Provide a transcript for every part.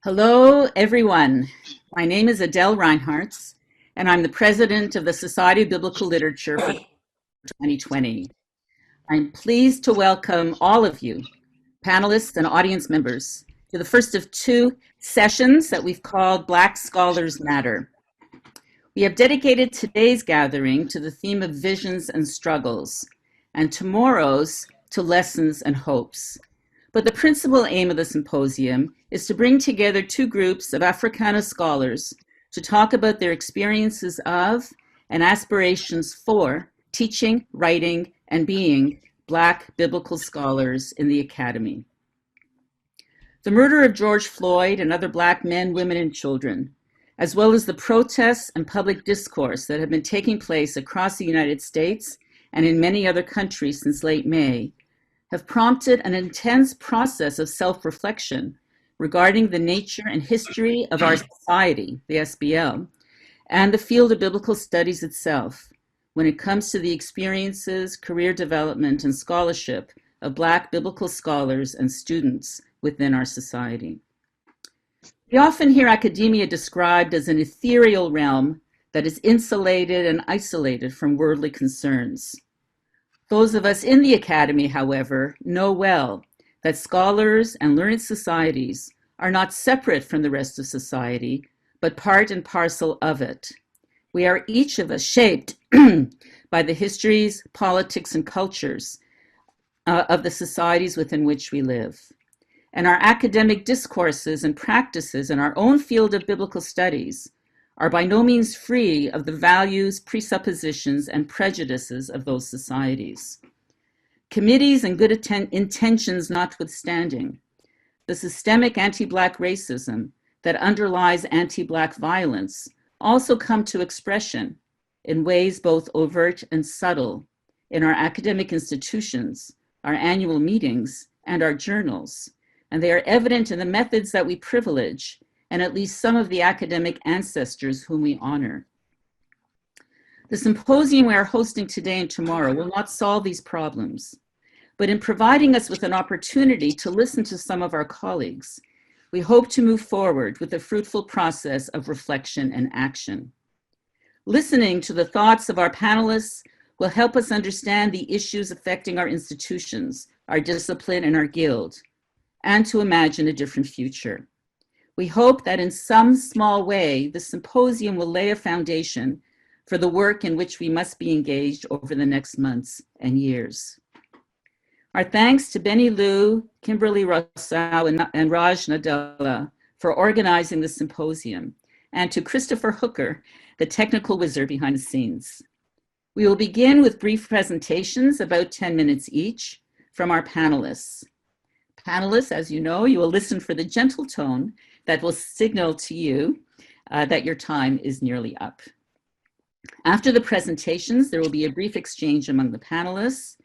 Hello, everyone. My name is Adele Reinhartz, and I'm the president of the Society of Biblical Literature for 2020. I'm pleased to welcome all of you, panelists and audience members, to the first of two sessions that we've called Black Scholars Matter. We have dedicated today's gathering to the theme of visions and struggles, and tomorrow's to lessons and hopes. But the principal aim of the symposium is to bring together two groups of Africana scholars to talk about their experiences of and aspirations for teaching, writing, and being Black biblical scholars in the academy. The murder of George Floyd and other Black men, women, and children, as well as the protests and public discourse that have been taking place across the United States and in many other countries since late May, have prompted an intense process of self-reflection regarding the nature and history of our society, the SBL, and the field of biblical studies itself when it comes to the experiences, career development, and scholarship of Black biblical scholars and students within our society. We often hear academia described as an ethereal realm that is insulated and isolated from worldly concerns. Those of us in the academy, however, know well that scholars and learned societies are not separate from the rest of society, but part and parcel of it. We are each of us shaped by the histories, politics, and cultures of the societies within which we live. And our academic discourses and practices in our own field of biblical studies are by no means free of the values, presuppositions, and prejudices of those societies. Committees and good intentions notwithstanding, the systemic anti-Black racism that underlies anti-Black violence also come to expression in ways both overt and subtle in our academic institutions, our annual meetings, and our journals. And they are evident in the methods that we privilege and at least some of the academic ancestors whom we honor. The symposium we are hosting today and tomorrow will not solve these problems, but in providing us with an opportunity to listen to some of our colleagues, we hope to move forward with a fruitful process of reflection and action. Listening to the thoughts of our panelists will help us understand the issues affecting our institutions, our discipline, and our guild, and to imagine a different future. We hope that in some small way, the symposium will lay a foundation for the work in which we must be engaged over the next months and years. Our thanks to Benny Liu, Kimberly Rousseau, and Raj Nadella for organizing the symposium, and to Christopher Hooker, the technical wizard behind the scenes. We will begin with brief presentations, about 10 minutes each, from our panelists. Panelists, as you know, you will listen for the gentle tone that will signal to you that your time is nearly up. After the presentations, there will be a brief exchange among the panelists.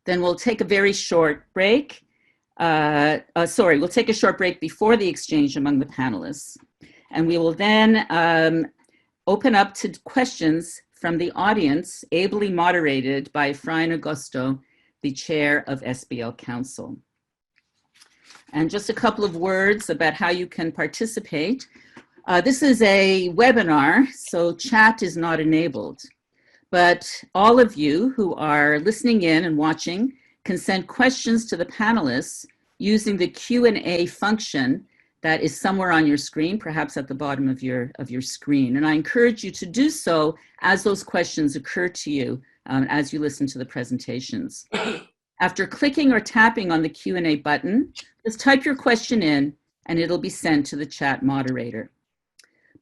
Then we'll take a very short break. We'll take a short break before the exchange among the panelists. And we will then open up to questions from the audience, ably moderated by Efrain Augusto, the chair of SBL Council. And just a couple of words about how you can participate. This is a webinar, so chat is not enabled. But all of you who are listening in and watching can send questions to the panelists using the Q&A function that is somewhere on your screen, perhaps at the bottom of your screen. And I encourage you to do so as those questions occur to you as you listen to the presentations. After clicking or tapping on the Q&A button, just type your question in and it'll be sent to the chat moderator.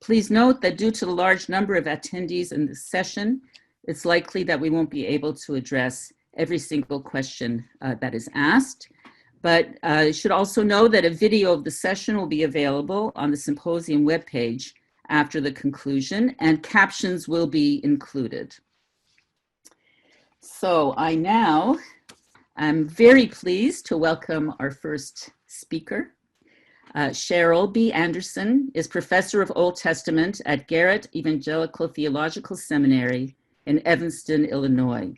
Please note that due to the large number of attendees in this session, it's likely that we won't be able to address every single question that is asked. But you should also know that a video of the session will be available on the symposium webpage after the conclusion, and captions will be included. So I'm very pleased to welcome our first speaker. Cheryl B. Anderson is professor of Old Testament at Garrett Evangelical Theological Seminary in Evanston, Illinois.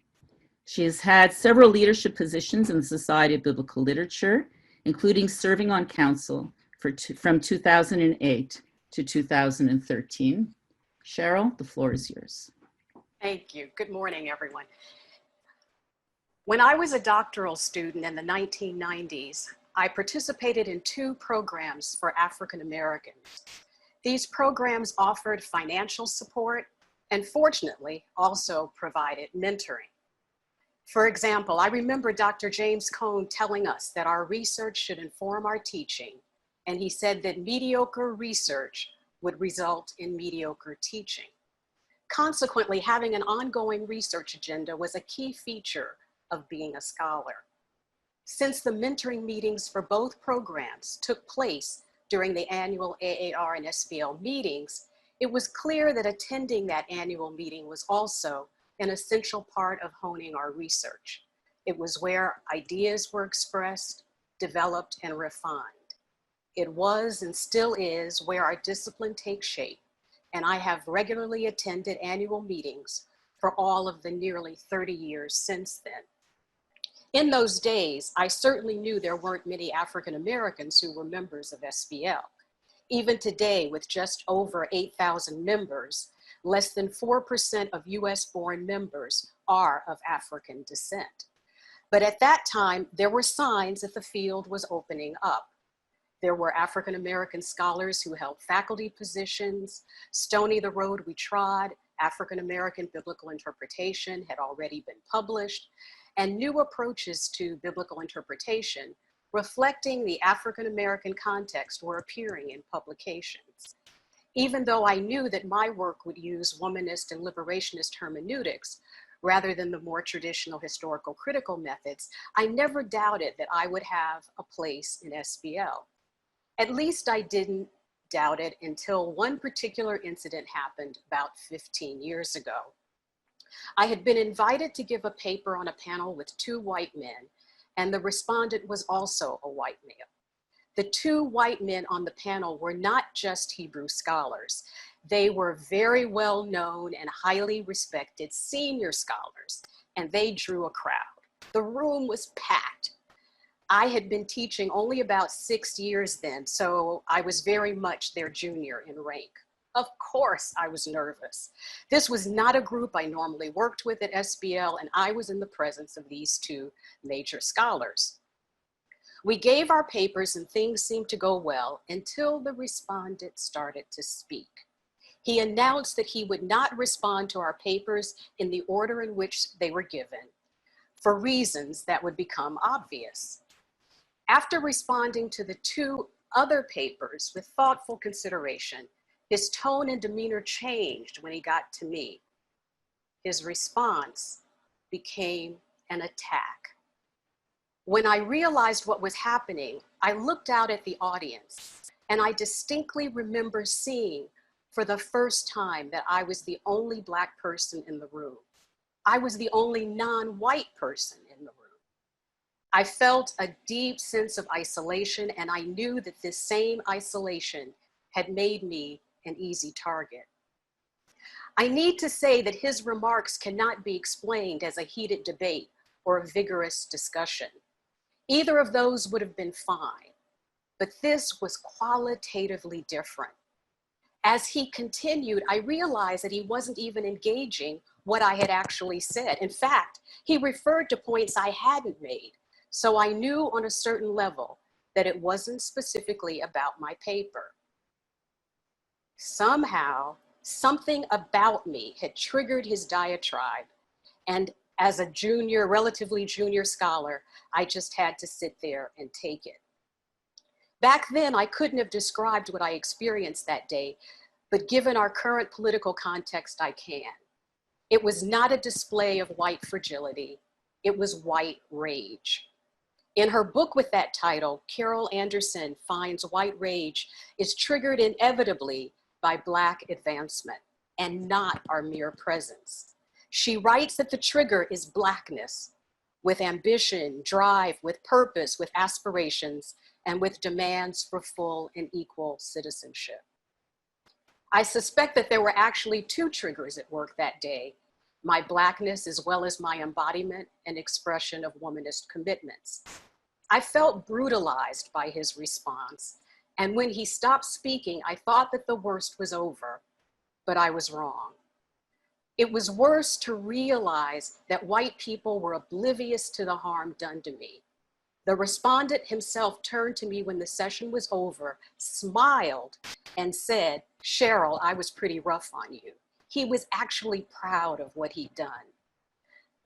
She has had several leadership positions in the Society of Biblical Literature, including serving on council from 2008 to 2013. Cheryl, the floor is yours. Thank you. Good morning, everyone. When I was a doctoral student in the 1990s, I participated in 2 programs for African Americans. These programs offered financial support and, fortunately, also provided mentoring. For example, I remember Dr. James Cone telling us that our research should inform our teaching, and he said that mediocre research would result in mediocre teaching. Consequently, having an ongoing research agenda was a key feature of being a scholar. Since the mentoring meetings for both programs took place during the annual AAR and SBL meetings, it was clear that attending that annual meeting was also an essential part of honing our research. It was where ideas were expressed, developed, and refined. It was and still is where our discipline takes shape, and I have regularly attended annual meetings for all of the nearly 30 years since then. In those days, I certainly knew there weren't many African Americans who were members of SBL. Even today, with just over 8,000 members, less than 4% of US-born members are of African descent. But at that time, there were signs that the field was opening up. There were African American scholars who held faculty positions. Stony the Road We Trod, African American Biblical Interpretation had already been published, and new approaches to biblical interpretation reflecting the African American context were appearing in publications. Even though I knew that my work would use womanist and liberationist hermeneutics rather than the more traditional historical critical methods, I never doubted that I would have a place in SBL. At least I didn't doubt it until one particular incident happened about 15 years ago. I had been invited to give a paper on a panel with 2 white men, and the respondent was also a white male. The 2 white men on the panel were not just Hebrew scholars. They were very well known and highly respected senior scholars, and they drew a crowd. The room was packed. I had been teaching only about 6 years then, so I was very much their junior in rank. Of course, I was nervous. This was not a group I normally worked with at SBL, and I was in the presence of these 2 major scholars. We gave our papers and things seemed to go well until the respondent started to speak. He announced that he would not respond to our papers in the order in which they were given, for reasons that would become obvious. After responding to the 2 other papers with thoughtful consideration, his tone and demeanor changed when he got to me. His response became an attack. When I realized what was happening, I looked out at the audience, and I distinctly remember seeing for the first time that I was the only Black person in the room. I was the only non-white person in the room. I felt a deep sense of isolation, and I knew that this same isolation had made me an easy target. I need to say that his remarks cannot be explained as a heated debate or a vigorous discussion. Either of those would have been fine, but this was qualitatively different. As he continued, I realized that he wasn't even engaging what I had actually said. In fact, he referred to points I hadn't made, so I knew on a certain level that it wasn't specifically about my paper. Somehow, something about me had triggered his diatribe, and as a junior, relatively junior scholar, I just had to sit there and take it. Back then, I couldn't have described what I experienced that day, but given our current political context, I can. It was not a display of white fragility, it was white rage. In her book with that title, Carol Anderson finds white rage is triggered inevitably by Black advancement and not our mere presence. She writes that the trigger is Blackness, with ambition, drive, with purpose, with aspirations, and with demands for full and equal citizenship. I suspect that there were actually 2 triggers at work that day, my Blackness as well as my embodiment and expression of womanist commitments. I felt brutalized by his response, And when he stopped speaking, I thought that the worst was over, but I was wrong. It was worse to realize that white people were oblivious to the harm done to me. The respondent himself turned to me when the session was over, smiled, and said, "Cheryl, I was pretty rough on you." He was actually proud of what he'd done.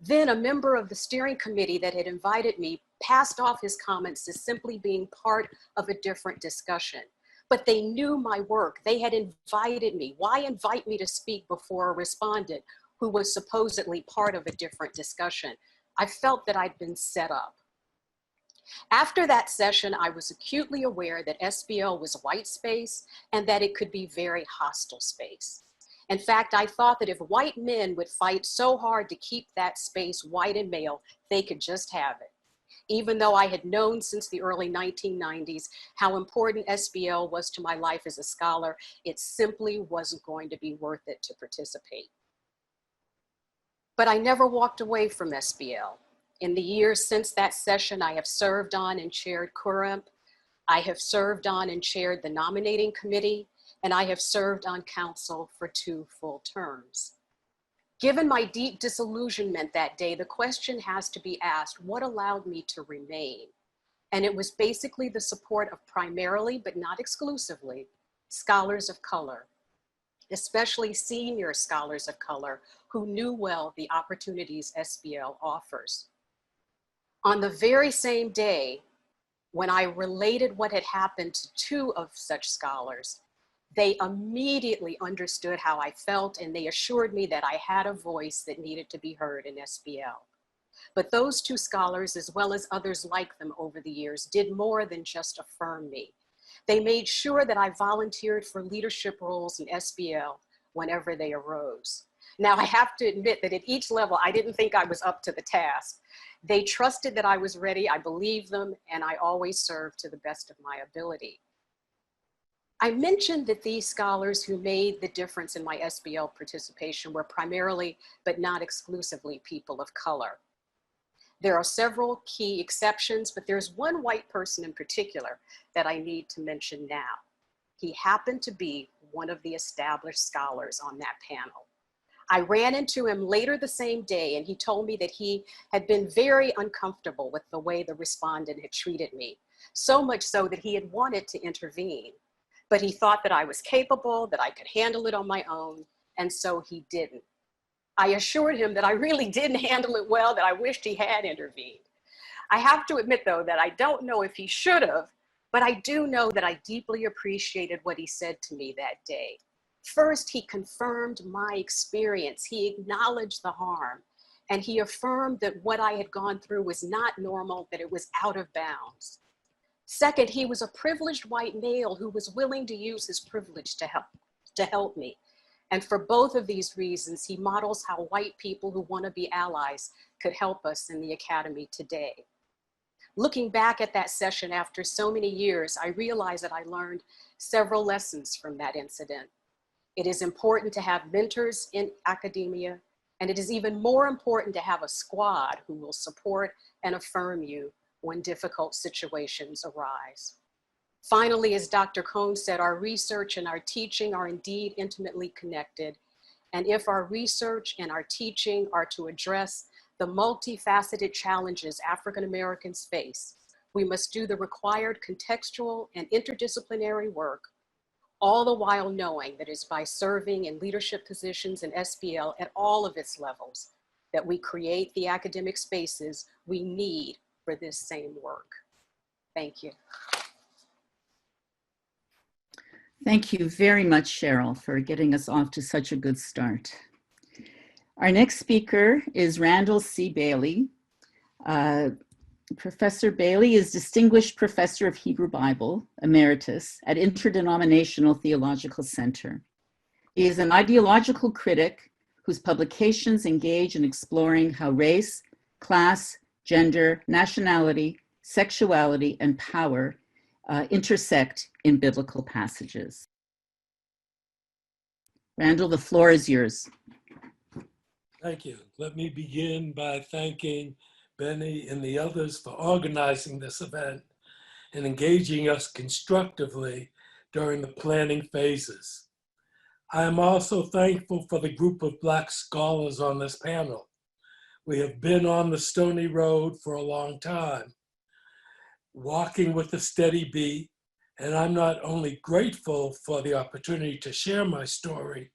Then a member of the steering committee that had invited me passed off his comments as simply being part of a different discussion. But they knew my work. They had invited me. Why invite me to speak before a respondent who was supposedly part of a different discussion? I felt that I'd been set up. After that session, I was acutely aware that SBL was white space and that it could be very hostile space. In fact, I thought that if white men would fight so hard to keep that space white and male, they could just have it. Even though I had known since the early 1990s how important SBL was to my life as a scholar, it simply wasn't going to be worth it to participate. But I never walked away from SBL. In the years since that session, I have served on and chaired Quorum. I have served on and chaired the nominating committee, and I have served on council for 2 full terms. Given my deep disillusionment that day, the question has to be asked, what allowed me to remain? And it was basically the support of primarily, but not exclusively, scholars of color, especially senior scholars of color who knew well the opportunities SBL offers. On the very same day, when I related what had happened to 2 of such scholars, they immediately understood how I felt, and they assured me that I had a voice that needed to be heard in SBL. But those 2 scholars, as well as others like them over the years, did more than just affirm me. They made sure that I volunteered for leadership roles in SBL whenever they arose. Now, I have to admit that at each level, I didn't think I was up to the task. They trusted that I was ready, I believed them, and I always served to the best of my ability. I mentioned that these scholars who made the difference in my SBL participation were primarily, but not exclusively, people of color. There are several key exceptions, but there's one white person in particular that I need to mention now. He happened to be one of the established scholars on that panel. I ran into him later the same day, and he told me that he had been very uncomfortable with the way the respondent had treated me, so much so that he had wanted to intervene. But he thought that I was capable, that I could handle it on my own, and so he didn't. I assured him that I really didn't handle it well, that I wished he had intervened. I have to admit, though, that I don't know if he should have, but I do know that I deeply appreciated what he said to me that day. First, he confirmed my experience. He acknowledged the harm, and he affirmed that what I had gone through was not normal, that it was out of bounds. Second, he was a privileged white male who was willing to use his privilege to help me. And for both of these reasons, he models how white people who want to be allies could help us in the academy today. Looking back at that session after so many years, I realized that I learned several lessons from that incident. It is important to have mentors in academia, and it is even more important to have a squad who will support and affirm you when difficult situations arise. Finally, as Dr. Cohn said, our research and our teaching are indeed intimately connected. And if our research and our teaching are to address the multifaceted challenges African Americans face, we must do the required contextual and interdisciplinary work, all the while knowing that it's by serving in leadership positions in SBL at all of its levels that we create the academic spaces we need for this same work. Thank you. Thank you very much, Cheryl, for getting us off to such a good start. Our next speaker is Randall C. Bailey. Professor Bailey is Distinguished Professor of Hebrew Bible, Emeritus, at Interdenominational Theological Center. He is an ideological critic whose publications engage in exploring how race, class, gender, nationality, sexuality, and power intersect in biblical passages. Randall, the floor is yours. Thank you. Let me begin by thanking Benny and the others for organizing this event and engaging us constructively during the planning phases. I am also thankful for the group of Black scholars on this panel. We have been on the stony road for a long time, walking with a steady beat, and I'm not only grateful for the opportunity to share my story,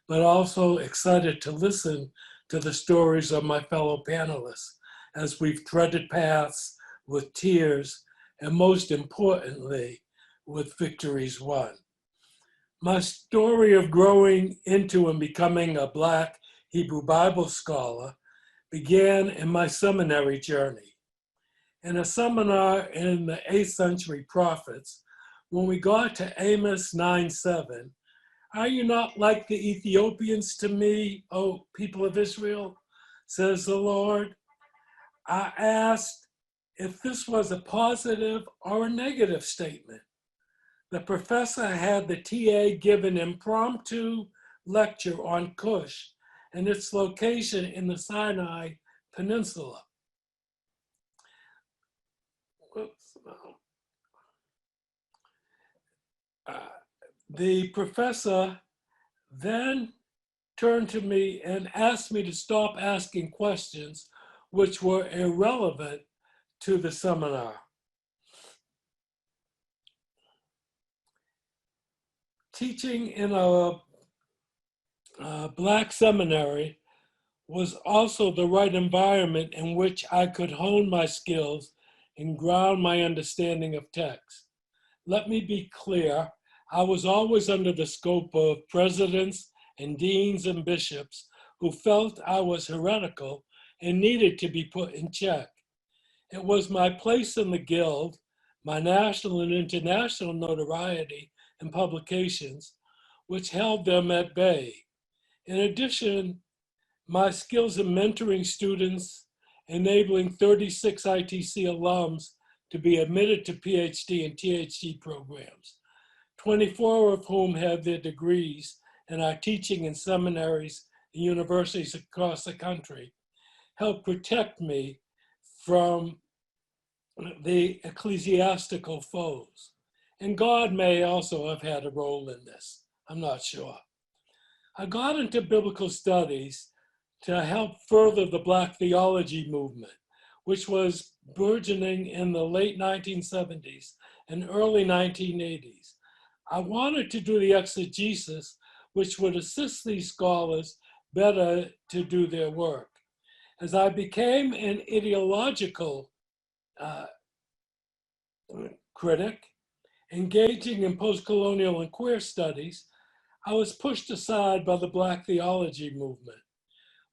but also excited to listen to the stories of my fellow panelists as we've treaded paths with tears and, most importantly, with victories won. My story of growing into and becoming a Black Hebrew Bible scholar began in my seminary journey. In a seminar in the 8th century prophets, when we got to Amos 9:7, "Are you not like the Ethiopians to me, O people of Israel?" says the Lord. I asked if this was a positive or a negative statement. The professor had the TA give an impromptu lecture on Cush and its location in the Sinai Peninsula. The professor then turned to me and asked me to stop asking questions which were irrelevant to the seminar. Teaching in a Black seminary was also the right environment in which I could hone my skills and ground my understanding of text. Let me be clear, I was always under the scope of presidents and deans and bishops who felt I was heretical and needed to be put in check. It was my place in the guild, my national and international notoriety and publications, which held them at bay. In addition, my skills in mentoring students, enabling 36 ITC alums to be admitted to PhD and THD programs, 24 of whom have their degrees and are teaching in seminaries and universities across the country, helped protect me from the ecclesiastical foes. And God may also have had a role in this, I'm not sure. I got into biblical studies to help further the Black theology movement, which was burgeoning in the late 1970s and early 1980s. I wanted to do the exegesis, which would assist these scholars better to do their work. As I became an ideological critic, engaging in post-colonial and queer studies, I was pushed aside by the Black theology movement.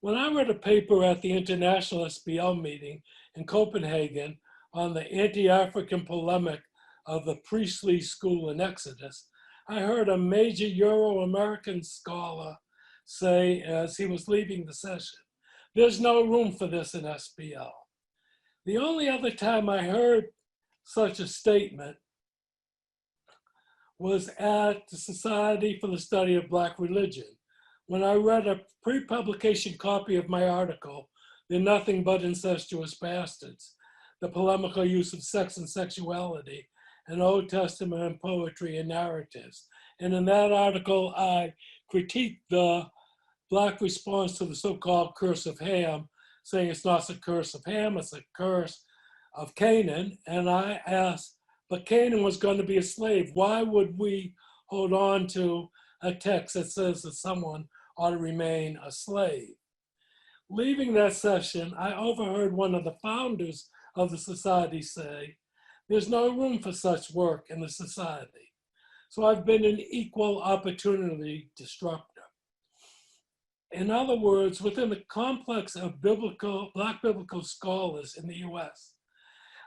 When I read a paper at the International SBL meeting in Copenhagen on the anti-African polemic of the priestly school in Exodus, I heard a major Euro-American scholar say as he was leaving the session, "There's no room for this in SBL." The only other time I heard such a statement was at the Society for the Study of Black Religion, when I read a pre-publication copy of my article, "They're Nothing But Incestuous Bastards, the Polemical Use of Sex and Sexuality in Old Testament Poetry and Narratives." And in that article, I critiqued the Black response to the so-called curse of Ham, saying it's not a curse of Ham, it's a curse of Canaan. And I asked, but Canaan was going to be a slave. Why would we hold on to a text that says that someone ought to remain a slave? Leaving that session, I overheard one of the founders of the society say, "There's no room for such work in the society." So I've been an equal opportunity disruptor. In other words, within the complex of Black biblical scholars in the US,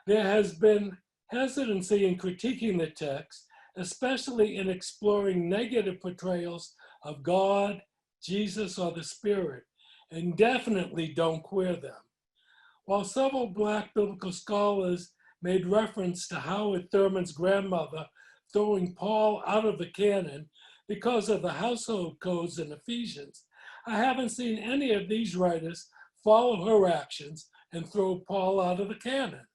there has been hesitancy in critiquing the text, especially in exploring negative portrayals of God, Jesus, or the Spirit, and definitely don't queer them. While several Black biblical scholars made reference to Howard Thurman's grandmother throwing Paul out of the canon because of the household codes in Ephesians, I haven't seen any of these writers follow her actions and throw Paul out of the canon.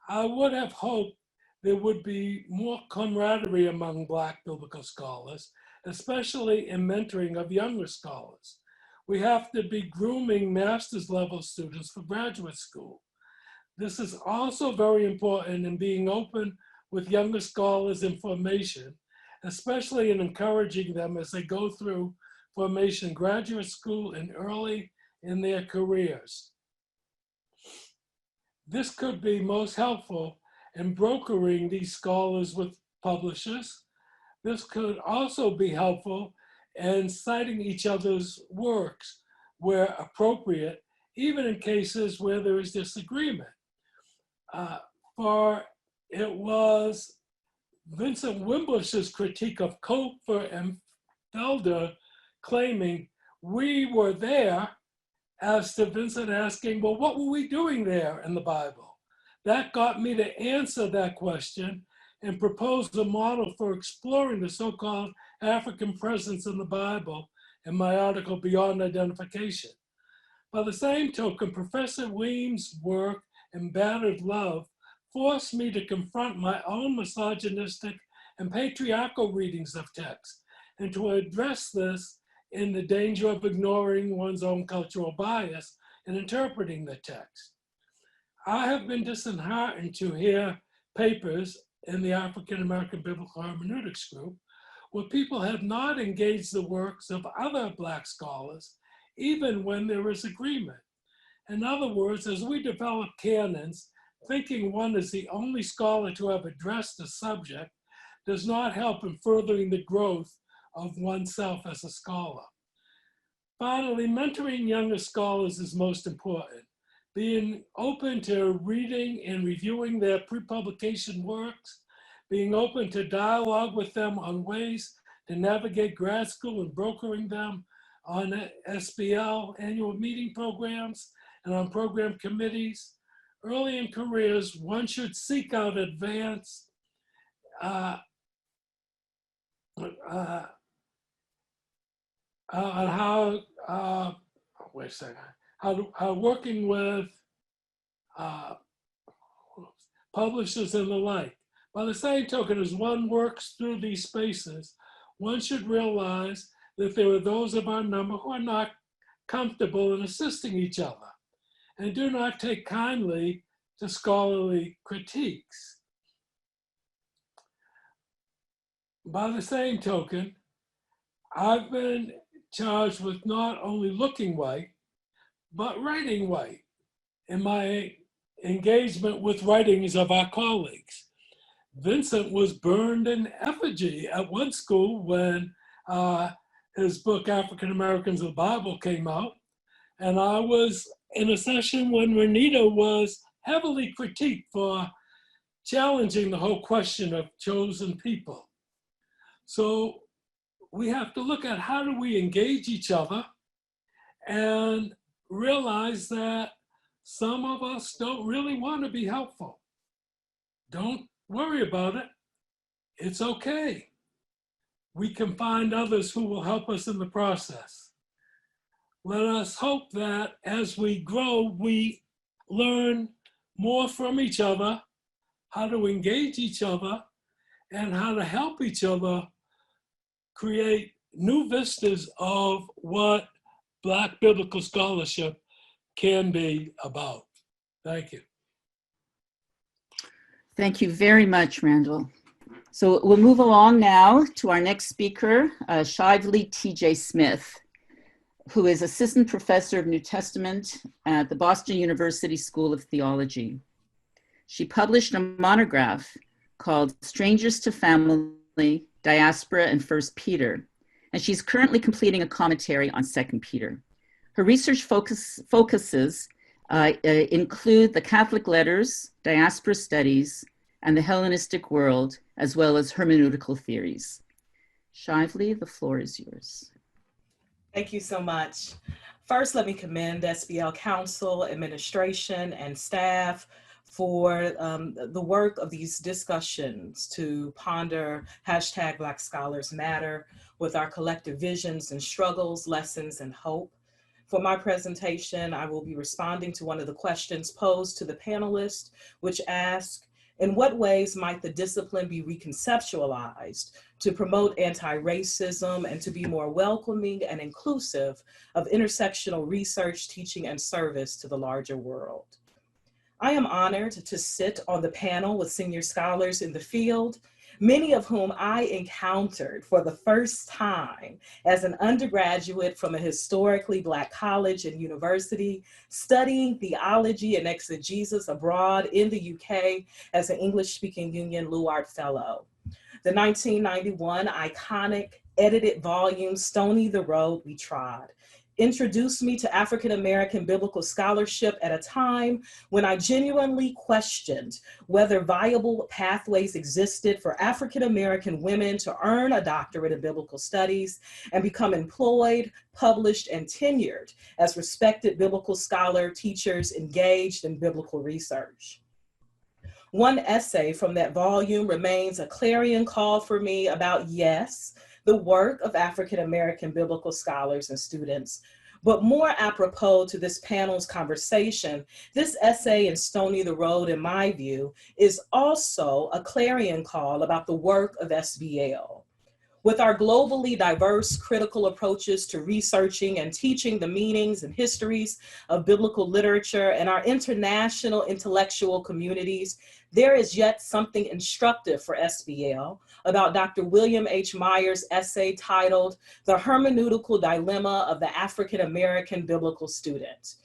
I would have hoped there would be more camaraderie among Black biblical scholars, especially in mentoring of younger scholars. We have to be grooming master's level students for graduate school. This is also very important in being open with younger scholars in formation, especially in encouraging them as they go through formation graduate school and early in their careers. This could be most helpful in brokering these scholars with publishers. This could also be helpful in citing each other's works where appropriate, even in cases where there is disagreement. For it was Vincent Wimbush's critique of Kofer and Felder claiming we were there, as to Vincent asking, well, what were we doing there in the Bible? That got me to answer that question and propose a model for exploring the so-called African presence in the Bible in my article, Beyond Identification. By the same token, Professor Weems' work in Battered Love forced me to confront my own misogynistic and patriarchal readings of text and to address this in the danger of ignoring one's own cultural bias in interpreting the text. I have been disheartened to hear papers in the African American Biblical Hermeneutics Group where people have not engaged the works of other Black scholars, even when there is agreement. In other words, as we develop canons, thinking one is the only scholar to have addressed a subject does not help in furthering the growth of oneself as a scholar. Finally, mentoring younger scholars is most important. Being open to reading and reviewing their pre-publication works, being open to dialogue with them on ways to navigate grad school and brokering them on SBL annual meeting programs and on program committees. Early in careers, one should seek out advanced on how, wait a second, how working with publishers and the like. By the same token, as one works through these spaces, one should realize that there are those of our number who are not comfortable in assisting each other and do not take kindly to scholarly critiques. By the same token, I've been charged with not only looking white, but writing white in my engagement with writings of our colleagues. Vincent was burned in effigy at one school when his book, African Americans of the Bible, came out. And I was in a session when Renita was heavily critiqued for challenging the whole question of chosen people. So we have to look at how do we engage each other and realize that some of us don't really want to be helpful. Don't worry about it. It's okay. We can find others who will help us in the process. Let us hope that as we grow, we learn more from each other, how to engage each other, and how to help each other create new vistas of what Black biblical scholarship can be about. Thank you. Thank you very much, Randall. So we'll move along now to our next speaker, Shively T.J. Smith, who is Assistant Professor of New Testament at the Boston University School of Theology. She published a monograph called Strangers to Family, Diaspora, and First Peter, and she's currently completing a commentary on Second Peter. Her research focuses include the Catholic letters, diaspora studies, and the Hellenistic world, as well as hermeneutical theories. Shively, the floor is yours. Thank you so much. First, let me commend SBL Council, administration, and staff for the work of these discussions to ponder hashtag Black Scholars Matter with our collective visions and struggles, lessons, and hope. For my presentation, I will be responding to one of the questions posed to the panelists, which asked, In what ways might the discipline be reconceptualized to promote anti-racism and to be more welcoming and inclusive of intersectional research, teaching, and service to the larger world? I am honored to sit on the panel with senior scholars in the field, many of whom I encountered for the first time as an undergraduate from a historically Black college and university, studying theology and exegesis abroad in the UK as an English-speaking Union Luard Fellow. The 1991 iconic edited volume, Stony the Road We Trod, introduced me to African-American biblical scholarship at a time when I genuinely questioned whether viable pathways existed for African-American women to earn a doctorate in biblical studies and become employed, published, and tenured as respected biblical scholar teachers engaged in biblical research. One essay from that volume remains a clarion call for me about, yes, the work of African-American biblical scholars and students. But more apropos to this panel's conversation, this essay in Stony the Road, in my view, is also a clarion call about the work of SBL. With our globally diverse critical approaches to researching and teaching the meanings and histories of biblical literature and our international intellectual communities, there is yet something instructive for SBL about Dr. William H. Myers' essay titled "The Hermeneutical Dilemma of the African American Biblical Student."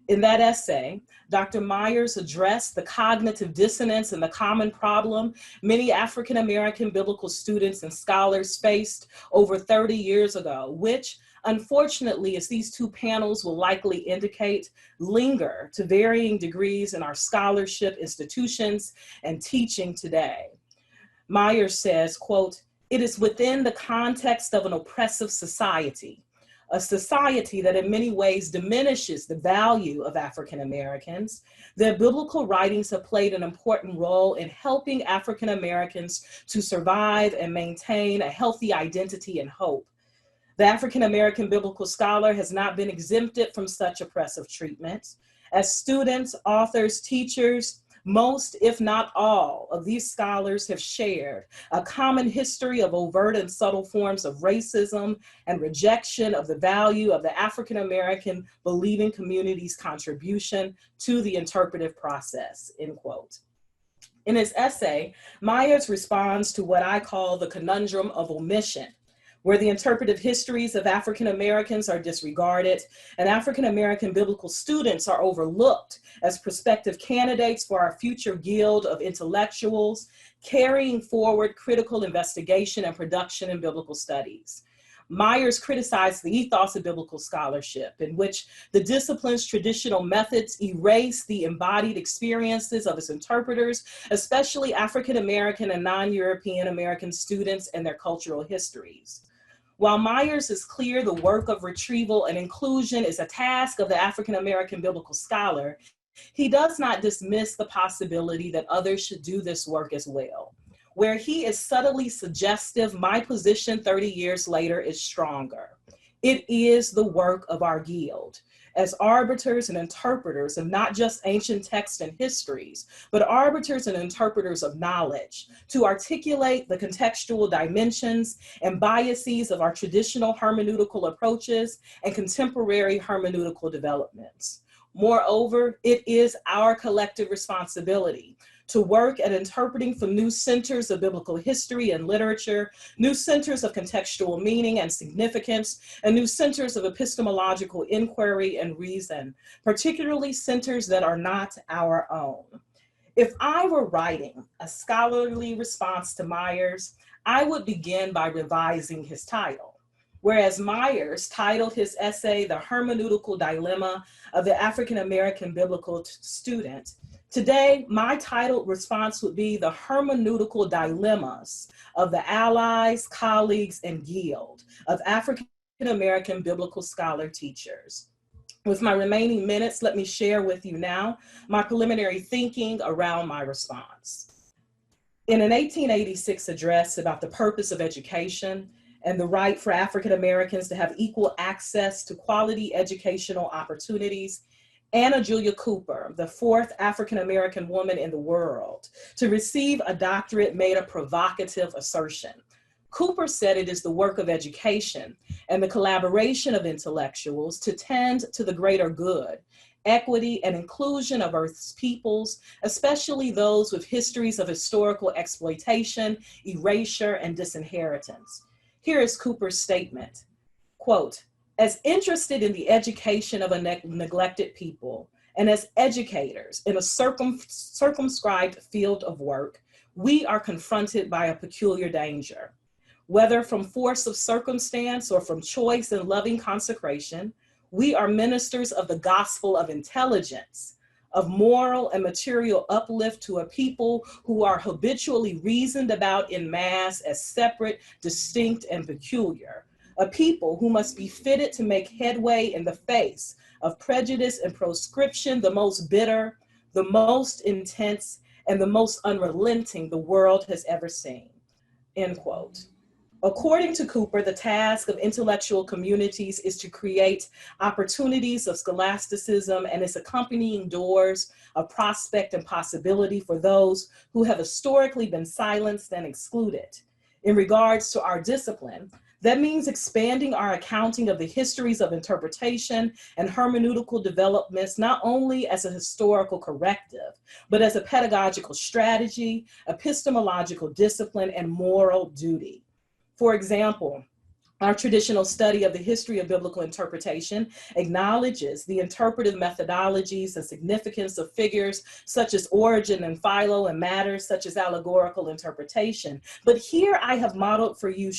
In that essay, Dr. Myers addressed the cognitive dissonance and the common problem many African-American biblical students and scholars faced over 30 years ago, which, unfortunately, as these two panels will likely indicate, linger to varying degrees in our scholarship institutions and teaching today. Myers says, quote, "It is within the context of an oppressive society, a society that in many ways diminishes the value of African Americans, that biblical writings have played an important role in helping African Americans to survive and maintain a healthy identity and hope. The African American biblical scholar has not been exempted from such oppressive treatment. As students, authors, teachers, most, if not all, of these scholars have shared a common history of overt and subtle forms of racism and rejection of the value of the African American believing community's contribution to the interpretive process," end quote. In his essay, Myers responds to what I call the conundrum of omission, where the interpretive histories of African Americans are disregarded and African American biblical students are overlooked as prospective candidates for our future guild of intellectuals carrying forward critical investigation and production in biblical studies. Myers criticized the ethos of biblical scholarship, in which the discipline's traditional methods erase the embodied experiences of its interpreters, especially African American and non-European American students and their cultural histories. While Myers is clear the work of retrieval and inclusion is a task of the African American biblical scholar, he does not dismiss the possibility that others should do this work as well. Where he is subtly suggestive, my position 30 years later is stronger. It is the work of our guild as arbiters and interpreters of not just ancient texts and histories, but arbiters and interpreters of knowledge, to articulate the contextual dimensions and biases of our traditional hermeneutical approaches and contemporary hermeneutical developments. Moreover, it is our collective responsibility to work at interpreting from new centers of biblical history and literature, new centers of contextual meaning and significance, and new centers of epistemological inquiry and reason, particularly centers that are not our own. If I were writing a scholarly response to Myers, I would begin by revising his title. Whereas Myers titled his essay, "The Hermeneutical Dilemma of the African American Biblical Student," today, my titled response would be "The Hermeneutical Dilemmas of the Allies, Colleagues, and Guild of African American Biblical Scholar Teachers." With my remaining minutes, let me share with you now my preliminary thinking around my response. In an 1886 address about the purpose of education and the right for African Americans to have equal access to quality educational opportunities, Anna Julia Cooper, the fourth African-American woman in the world to receive a doctorate, made a provocative assertion. Cooper said it is the work of education and the collaboration of intellectuals to tend to the greater good, equity, and inclusion of Earth's peoples, especially those with histories of historical exploitation, erasure, and disinheritance. Here is Cooper's statement, quote, "As interested in the education of a neglected people, and as educators in a circumscribed field of work, we are confronted by a peculiar danger. Whether from force of circumstance or from choice and loving consecration, we are ministers of the gospel of intelligence, of moral and material uplift to a people who are habitually reasoned about in mass as separate, distinct, and peculiar. A people who must be fitted to make headway in the face of prejudice and proscription, the most bitter, the most intense, and the most unrelenting the world has ever seen," end quote. According to Cooper, the task of intellectual communities is to create opportunities of scholasticism and its accompanying doors of prospect and possibility for those who have historically been silenced and excluded. In regards to our discipline, that means expanding our accounting of the histories of interpretation and hermeneutical developments, not only as a historical corrective, but as a pedagogical strategy, epistemological discipline, and moral duty. For example, our traditional study of the history of biblical interpretation acknowledges the interpretive methodologies and significance of figures such as origin and philo, and matters such as allegorical interpretation. But here I have modeled for you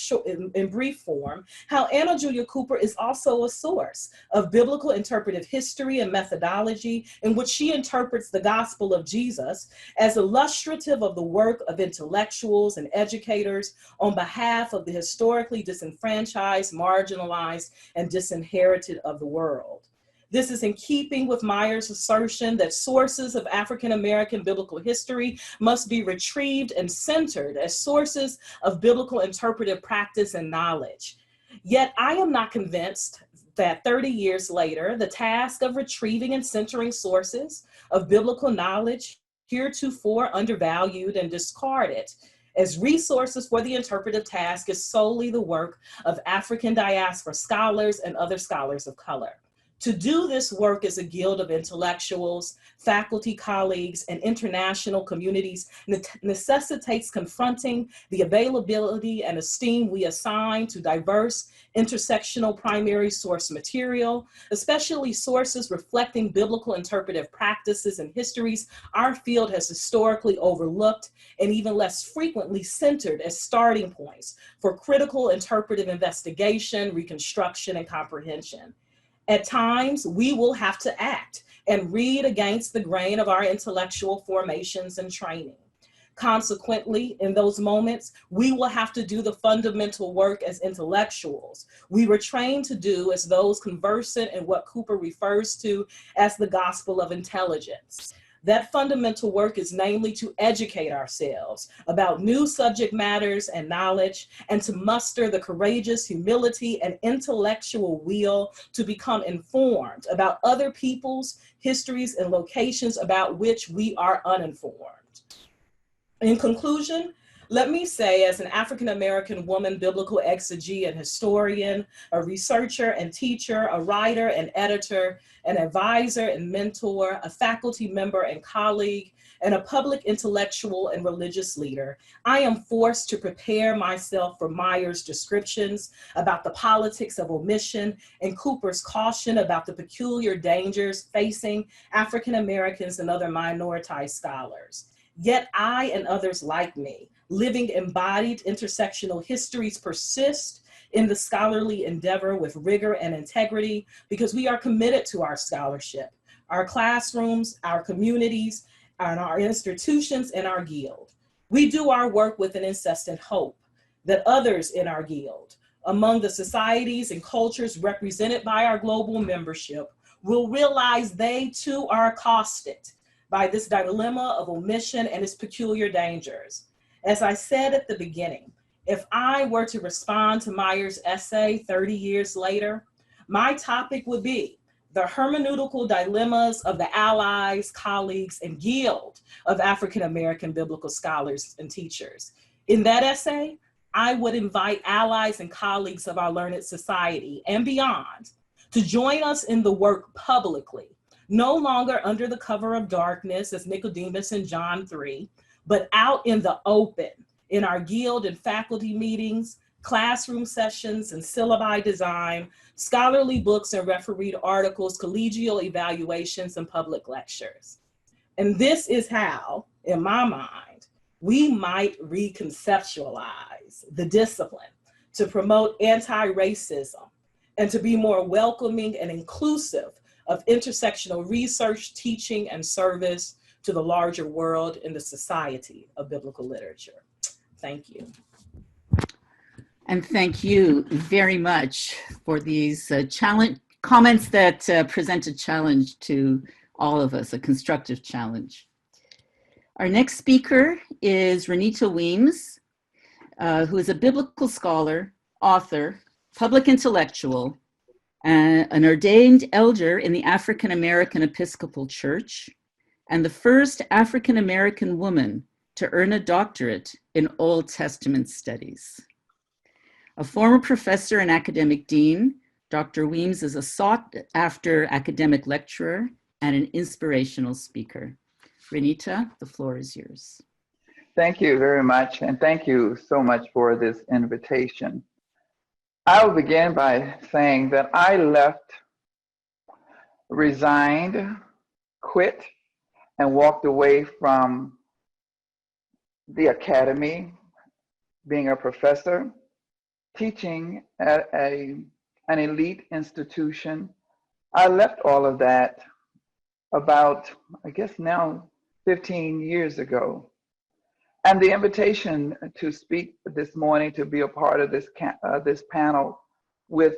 in brief form how Anna Julia Cooper is also a source of biblical interpretive history and methodology in which she interprets the gospel of Jesus as illustrative of the work of intellectuals and educators on behalf of the historically disenfranchised, marginalized, and disinherited of the world. This is in keeping with Meyer's assertion that sources of African-American biblical history must be retrieved and centered as sources of biblical interpretive practice and knowledge. Yet I am not convinced that 30 years later, the task of retrieving and centering sources of biblical knowledge, heretofore undervalued and discarded as resources for the interpretive task, is solely the work of African diaspora scholars and other scholars of color. To do this work as a guild of intellectuals, faculty colleagues, and international communities necessitates confronting the availability and esteem we assign to diverse intersectional primary source material, especially sources reflecting biblical interpretive practices and histories our field has historically overlooked and even less frequently centered as starting points for critical interpretive investigation, reconstruction, and comprehension. At times, we will have to act and read against the grain of our intellectual formations and training. Consequently, in those moments, we will have to do the fundamental work as intellectuals we were trained to do as those conversant in what Cooper refers to as the gospel of intelligence. That fundamental work is namely to educate ourselves about new subject matters and knowledge, and to muster the courageous humility and intellectual will to become informed about other people's histories and locations about which we are uninformed. In conclusion, let me say, as an African-American woman, biblical exegete and historian, a researcher and teacher, a writer and editor, an advisor and mentor, a faculty member and colleague, and a public intellectual and religious leader, I am forced to prepare myself for Meyer's descriptions about the politics of omission and Cooper's caution about the peculiar dangers facing African-Americans and other minoritized scholars. Yet I and others like me, living embodied intersectional histories, persist in the scholarly endeavor with rigor and integrity because we are committed to our scholarship, our classrooms, our communities, and our institutions and our guild. We do our work with an incessant hope that others in our guild, among the societies and cultures represented by our global membership, will realize they too are accosted by this dilemma of omission and its peculiar dangers. As I said at the beginning, if I were to respond to Meyer's essay 30 years later, my topic would be The Hermeneutical Dilemmas of the Allies, Colleagues, and Guild of African American Biblical Scholars and Teachers. In that essay, I would invite allies and colleagues of our learned society and beyond to join us in the work publicly, no longer under the cover of darkness as Nicodemus in John 3, but out in the open in our guild and faculty meetings, classroom sessions and syllabi design, scholarly books and refereed articles, collegial evaluations, and public lectures. And this is how, in my mind, we might reconceptualize the discipline to promote anti-racism and to be more welcoming and inclusive of intersectional research, teaching, and service to the larger world in the society of biblical literature. Thank you. And thank you very much for these comments that present a challenge to all of us, a constructive challenge. Our next speaker is Renita Weems, who is a biblical scholar, author, public intellectual, an ordained elder in the African American Episcopal Church, and the first African American woman to earn a doctorate in Old Testament studies. A former professor and academic dean, Dr. Weems is a sought-after academic lecturer and an inspirational speaker. Renita, the floor is yours. Thank you very much, and thank you so much for this invitation. I will begin by saying that I left, resigned, quit, and walked away from the academy, being a professor, teaching at an elite institution. I left all of that about, I guess now, 15 years ago. And the invitation to speak this morning, to be a part of this panel with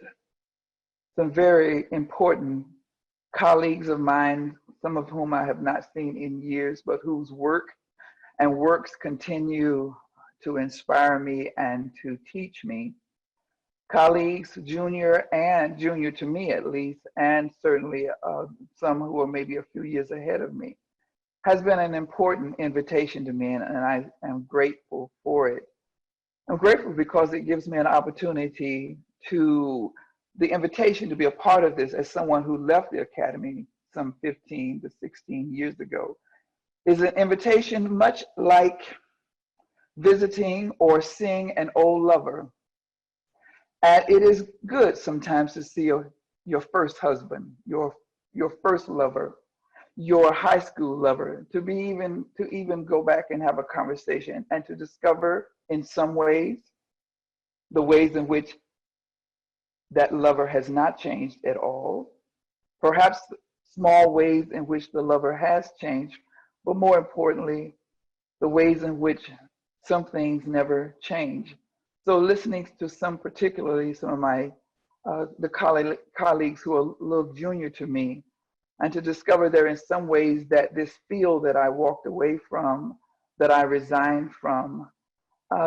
some very important colleagues of mine, some of whom I have not seen in years, but whose work and works continue to inspire me and to teach me. Colleagues, junior to me at least, and certainly some who are maybe a few years ahead of me, has been an important invitation to me, and I am grateful for it. I'm grateful because it gives me an opportunity the invitation to be a part of this as someone who left the academy some 15 to 16 years ago is an invitation much like visiting or seeing an old lover. And it is good sometimes to see your first husband, your first lover, your high school lover, to even go back and have a conversation and to discover in some ways the ways in which that lover has not changed at all. Perhaps small ways in which the lover has changed, but more importantly, the ways in which some things never change. So listening to particularly some of my colleagues who are a little junior to me, and to discover there in some ways that this field that I walked away from, that I resigned from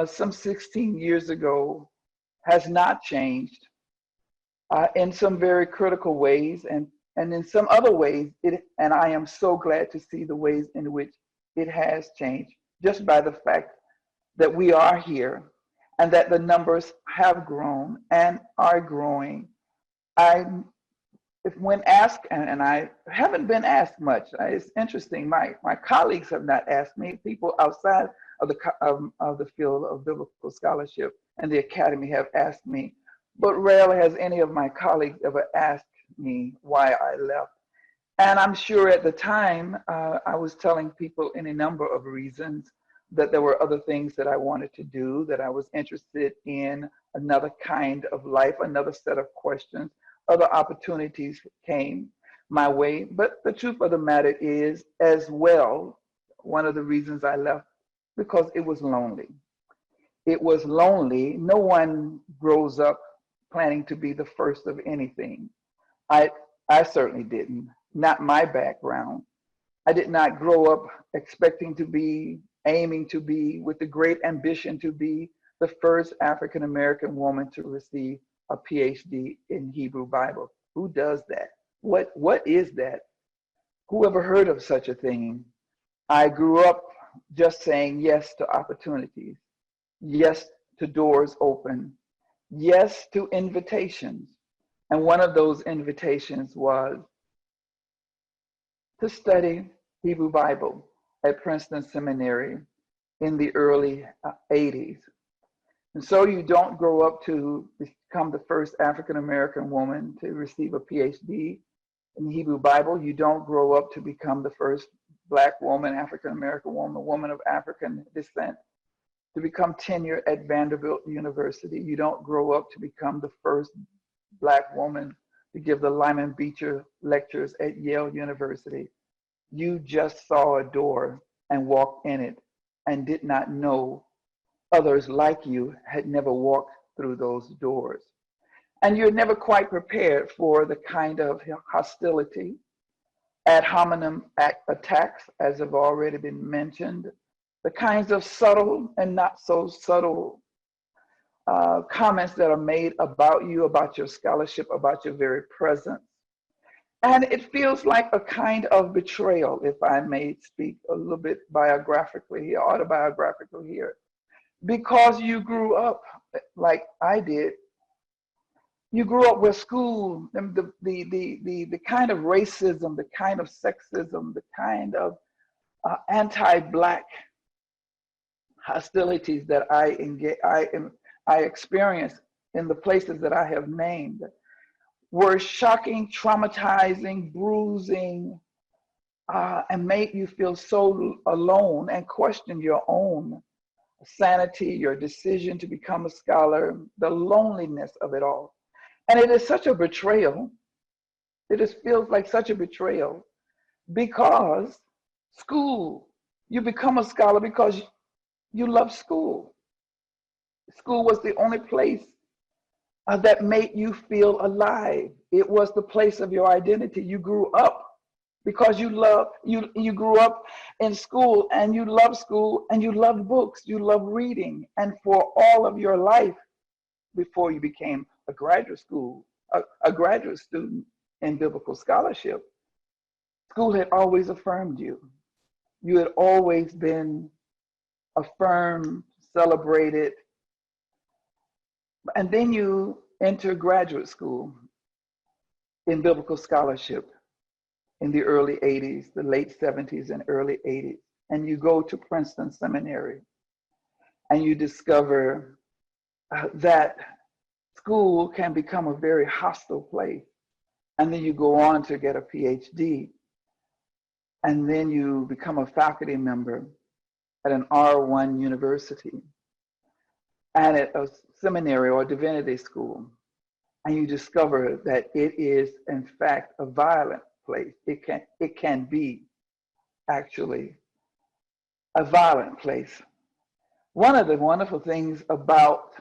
some 16 years ago, has not changed in some very critical ways, and in some other ways, and I am so glad to see the ways in which it has changed, just by the fact that we are here and that the numbers have grown and are growing. When asked, and I haven't been asked much, it's interesting, my colleagues have not asked me, people outside of the field of biblical scholarship and the academy have asked me, but rarely has any of my colleagues ever asked me why I left. And I'm sure at the time, I was telling people any number of reasons, that there were other things that I wanted to do, that I was interested in another kind of life, another set of questions. Other opportunities came my way. But the truth of the matter is, as well, one of the reasons I left, because it was lonely. It was lonely. No one grows up planning to be the first of anything. I certainly didn't, not my background. I did not grow up expecting to be, aiming to be, with the great ambition to be the first African-American woman to receive a PhD in Hebrew Bible. Who does that? what is that? Who ever heard of such a thing? I grew up just saying yes to opportunities, yes to doors open, yes to invitations. And one of those invitations was to study Hebrew Bible at Princeton Seminary in the early 80s. And so you don't grow up to become the first African American woman to receive a PhD in the Hebrew Bible. You don't grow up to become the first Black woman, African American woman of African descent to become tenured at Vanderbilt University. You don't grow up to become the first Black woman to give the Lyman Beecher lectures at Yale University. You just saw a door and walked in it and did not know others like you had never walked through those doors. And you're never quite prepared for the kind of hostility, ad hominem attacks, as have already been mentioned, the kinds of subtle and not so subtle comments that are made about you, about your scholarship, about your very presence. And it feels like a kind of betrayal, if I may speak a little bit biographically here, autobiographically here, because you grew up like I did. You grew up with school, and the kind of racism, the kind of sexism, the kind of anti-Black hostilities that I experienced in the places that I have named were shocking, traumatizing, bruising, and made you feel so alone and question your own sanity, your decision to become a scholar, the loneliness of it all. And it is such a betrayal. It just feels like such a betrayal because school, you become a scholar because you love school. School was the only place that made you feel alive. It was the place of your identity. You grew up because you grew up in school and you loved school and you loved books, you loved reading. And for all of your life before you became a graduate student in biblical scholarship, school had always affirmed you. You had always been affirmed, celebrated. And then you enter graduate school in biblical scholarship in the early 80s, the late 70s and early 80s. And you go to Princeton Seminary and you discover that school can become a very hostile place. And then you go on to get a PhD. And then you become a faculty member at an R1 university and at a seminary or divinity school. And you discover that it is, in fact, a violent place. It can be actually a violent place. One of the wonderful things about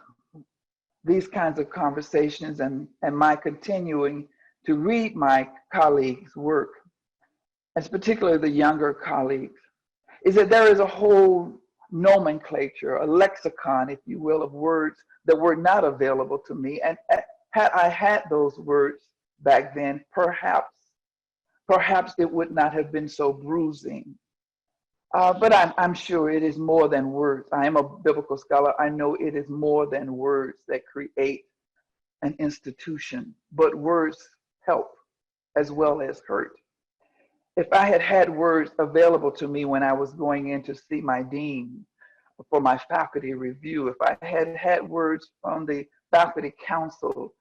these kinds of conversations and my continuing to read my colleagues' work, and particularly the younger colleagues, is that there is a whole nomenclature, a lexicon, if you will, of words that were not available to me. And had I had those words back then, perhaps it would not have been so bruising. But I'm sure it is more than words. I am a biblical scholar. I know it is more than words that create an institution, but words help as well as hurt. If I had had words available to me when I was going in to see my dean for my faculty review, if I had had words from the faculty council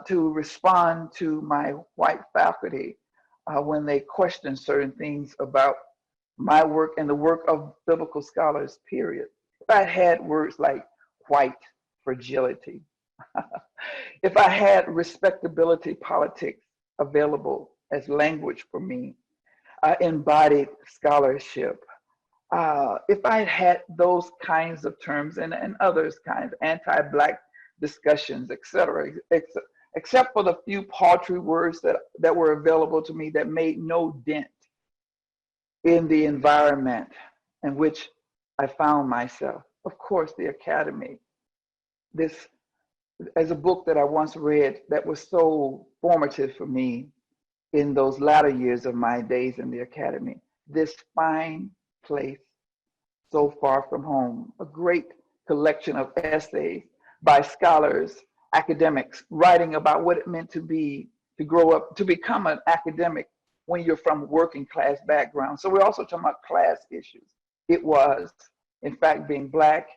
to respond to my white faculty when they questioned certain things about my work and the work of biblical scholars, period. If I had words like white fragility, if I had respectability politics available as language for me, embodied scholarship, if I had those kinds of terms and others kinds, anti-Black discussions, etc., except for the few paltry words that were available to me that made no dent in the environment in which I found myself. Of course, the Academy. This, as a book that I once read that was so formative for me, in those latter years of my days in the academy. This fine place, so far from home, a great collection of essays by scholars, academics, writing about what it meant to be, to grow up, to become an academic when you're from working class background. So we're also talking about class issues. It was, in fact, being Black,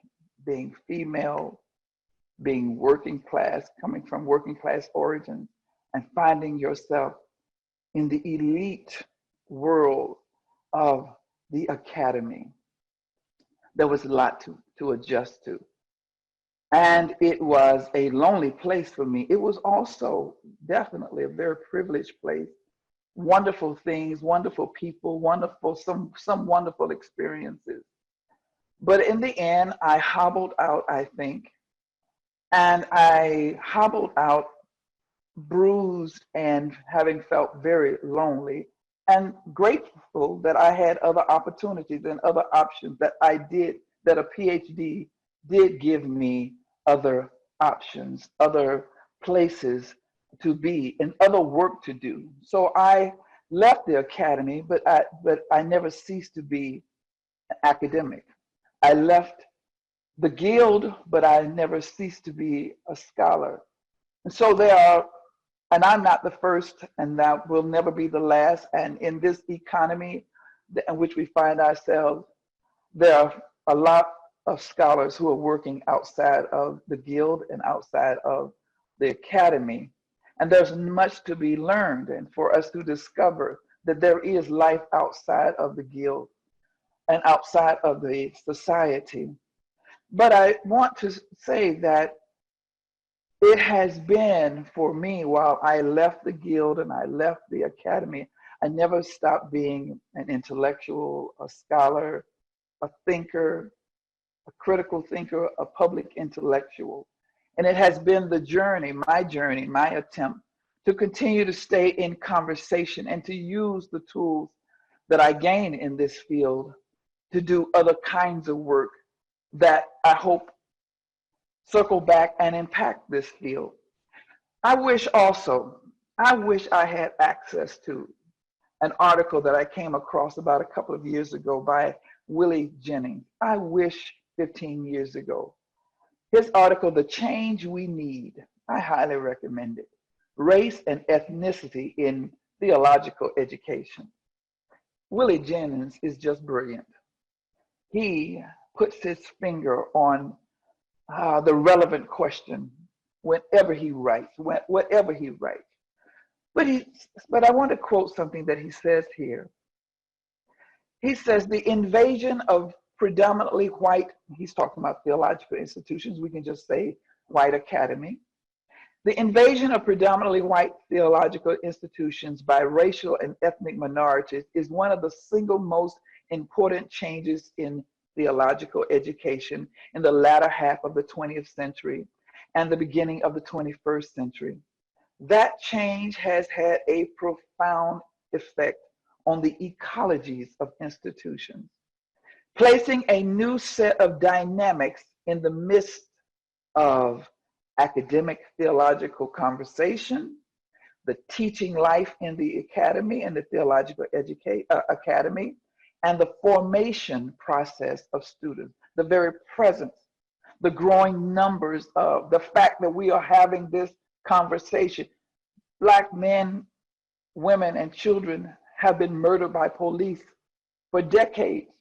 being female, being working class, coming from working class origins, and finding yourself in the elite world of the academy. There was a lot to adjust to. And it was a lonely place for me. It was also definitely a very privileged place. Wonderful things, wonderful people, wonderful, some wonderful experiences. But in the end, I hobbled out, I think, and I hobbled out bruised and having felt very lonely, and grateful that I had other opportunities and other options that that a PhD did give me other options, other places to be, and other work to do. So I left the academy, but I never ceased to be an academic. I left the guild, but I never ceased to be a scholar. And so and I'm not the first, and that will never be the last. And in this economy in which we find ourselves, there are a lot of scholars who are working outside of the guild and outside of the academy. And there's much to be learned, and for us to discover that there is life outside of the guild and outside of the society. But I want to say that it has been for me, while I left the guild and I left the academy, I never stopped being an intellectual, a scholar, a thinker, a critical thinker, a public intellectual. And it has been the journey, my attempt to continue to stay in conversation and to use the tools that I gain in this field to do other kinds of work that I hope circle back and impact this field. I wish I had access to an article that I came across about a couple of years ago by Willie Jennings. I wish 15 years ago. His article, The Change We Need, I highly recommend it. Race and Ethnicity in Theological Education. Willie Jennings is just brilliant. He puts his finger on the relevant question whenever he writes, whatever he writes. But I want to quote something that he says here. He says, the invasion of predominantly white, he's talking about theological institutions, we can just say white academy. The invasion of predominantly white theological institutions by racial and ethnic minorities is one of the single most important changes in theological education in the latter half of the 20th century and the beginning of the 21st century. That change has had a profound effect on the ecologies of institutions, placing a new set of dynamics in the midst of academic theological conversation, the teaching life in the academy and the theological academy, and the formation process of students, the very presence, the growing numbers of the fact that we are having this conversation. Black men, women, and children have been murdered by police for decades.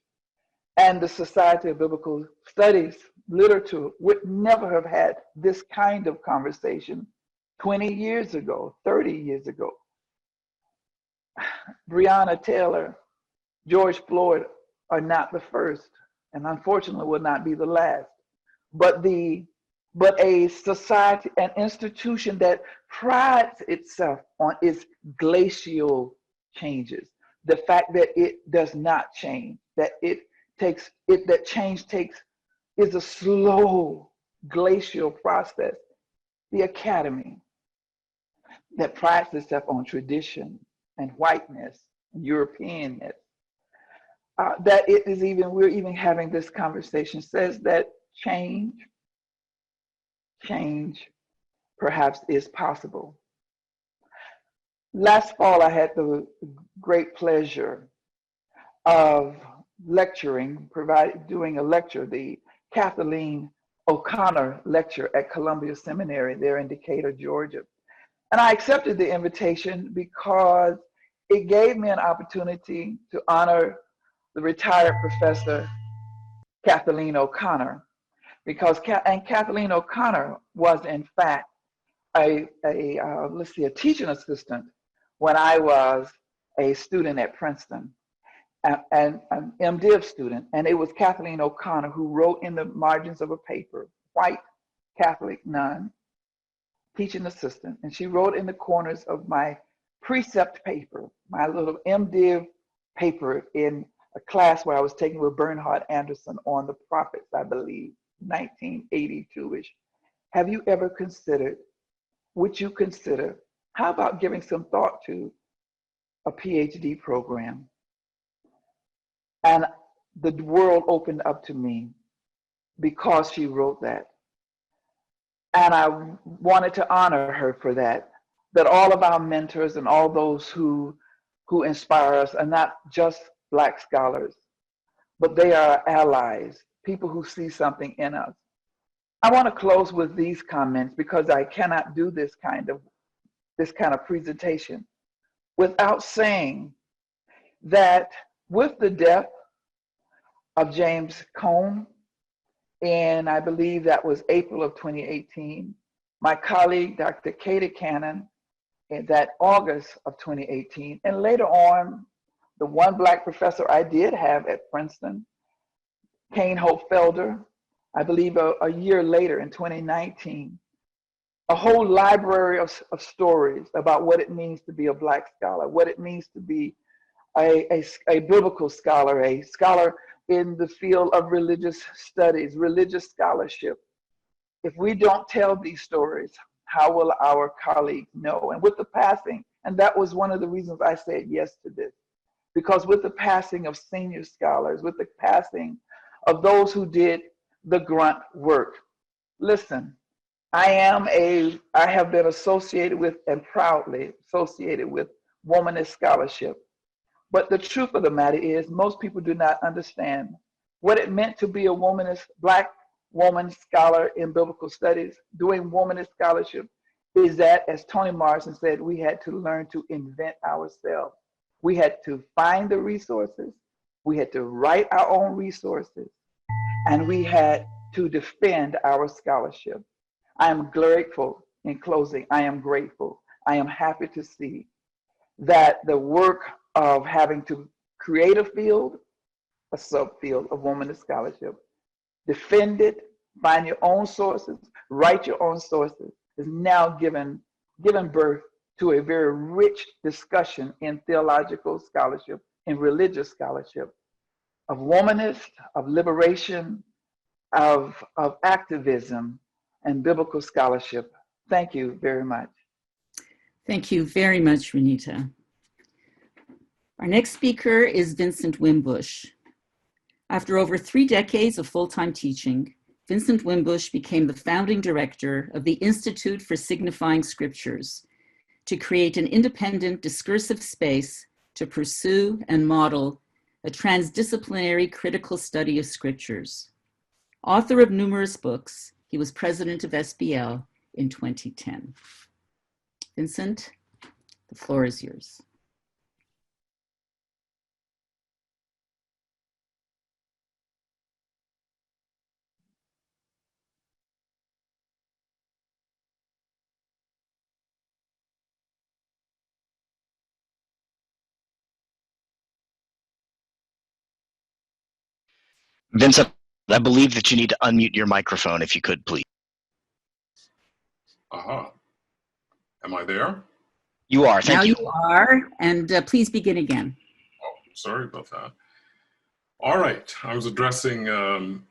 And the Society of Biblical Studies literature would never have had this kind of conversation 20 years ago, 30 years ago. Breonna Taylor, George Floyd are not the first, and unfortunately will not be the last. But a society, an institution that prides itself on its glacial changes, the fact that it does not change, that change is a slow glacial process. The academy that prides itself on tradition and whiteness and Europeanness, we're even having this conversation, says that change perhaps is possible. last fall, I had the great pleasure of lecturing, doing a lecture, the Kathleen O'Connor lecture at Columbia Seminary there in Decatur, Georgia. And I accepted the invitation because it gave me an opportunity to honor the retired professor, Kathleen O'Connor, because Kathleen O'Connor was in fact a teaching assistant when I was a student at Princeton, and an MDiv student. And it was Kathleen O'Connor who wrote in the margins of a paper, white Catholic nun, teaching assistant. And she wrote in the corners of my precept paper, my little MDiv paper in a class where I was taking with Bernhard Anderson on the prophets, I believe, 1982-ish. Have you ever considered, would you consider, how about giving some thought to a PhD program? And the world opened up to me because she wrote that. And I wanted to honor her for that, that all of our mentors and all those who inspire us are not just Black scholars, but they are allies, people who see something in us. I want to close with these comments because I cannot do this kind of presentation without saying that with the death of James Cone, and I believe that was April of 2018, my colleague, Dr. Katie Cannon, in that August of 2018, and later on, the one Black professor I did have at Princeton, Kane Hope Felder, I believe a year later in 2019, a whole library of stories about what it means to be a Black scholar, what it means to be a biblical scholar, a scholar in the field of religious studies, religious scholarship. If we don't tell these stories, how will our colleagues know? And with the passing, and that was one of the reasons I said yes to this, because with the passing of senior scholars, with the passing of those who did the grunt work, listen, I have been associated with and proudly associated with womanist scholarship. But the truth of the matter is most people do not understand what it meant to be a womanist, Black woman scholar in biblical studies, doing womanist scholarship, is that, as Toni Morrison said, we had to learn to invent ourselves. We had to find the resources, we had to write our own resources, and we had to defend our scholarship. I am grateful, in closing, I am grateful. I am happy to see that the work of having to create a field, a subfield of womanist scholarship, defend it, find your own sources, write your own sources, is now given birth to a very rich discussion in theological scholarship, in religious scholarship, of womanist, of liberation, of activism, and biblical scholarship. Thank you very much. Thank you very much, Renita. Our next speaker is Vincent Wimbush. After over 3 decades of full-time teaching, Vincent Wimbush became the founding director of the Institute for Signifying Scriptures to create an independent discursive space to pursue and model a transdisciplinary critical study of scriptures. Author of numerous books, he was president of SBL in 2010. Vincent, the floor is yours. Vincent, I believe that you need to unmute your microphone if you could, please. Aha. Am I there? You are, thank you. Now you are, and please begin again. Oh, sorry about that. All right, I was addressing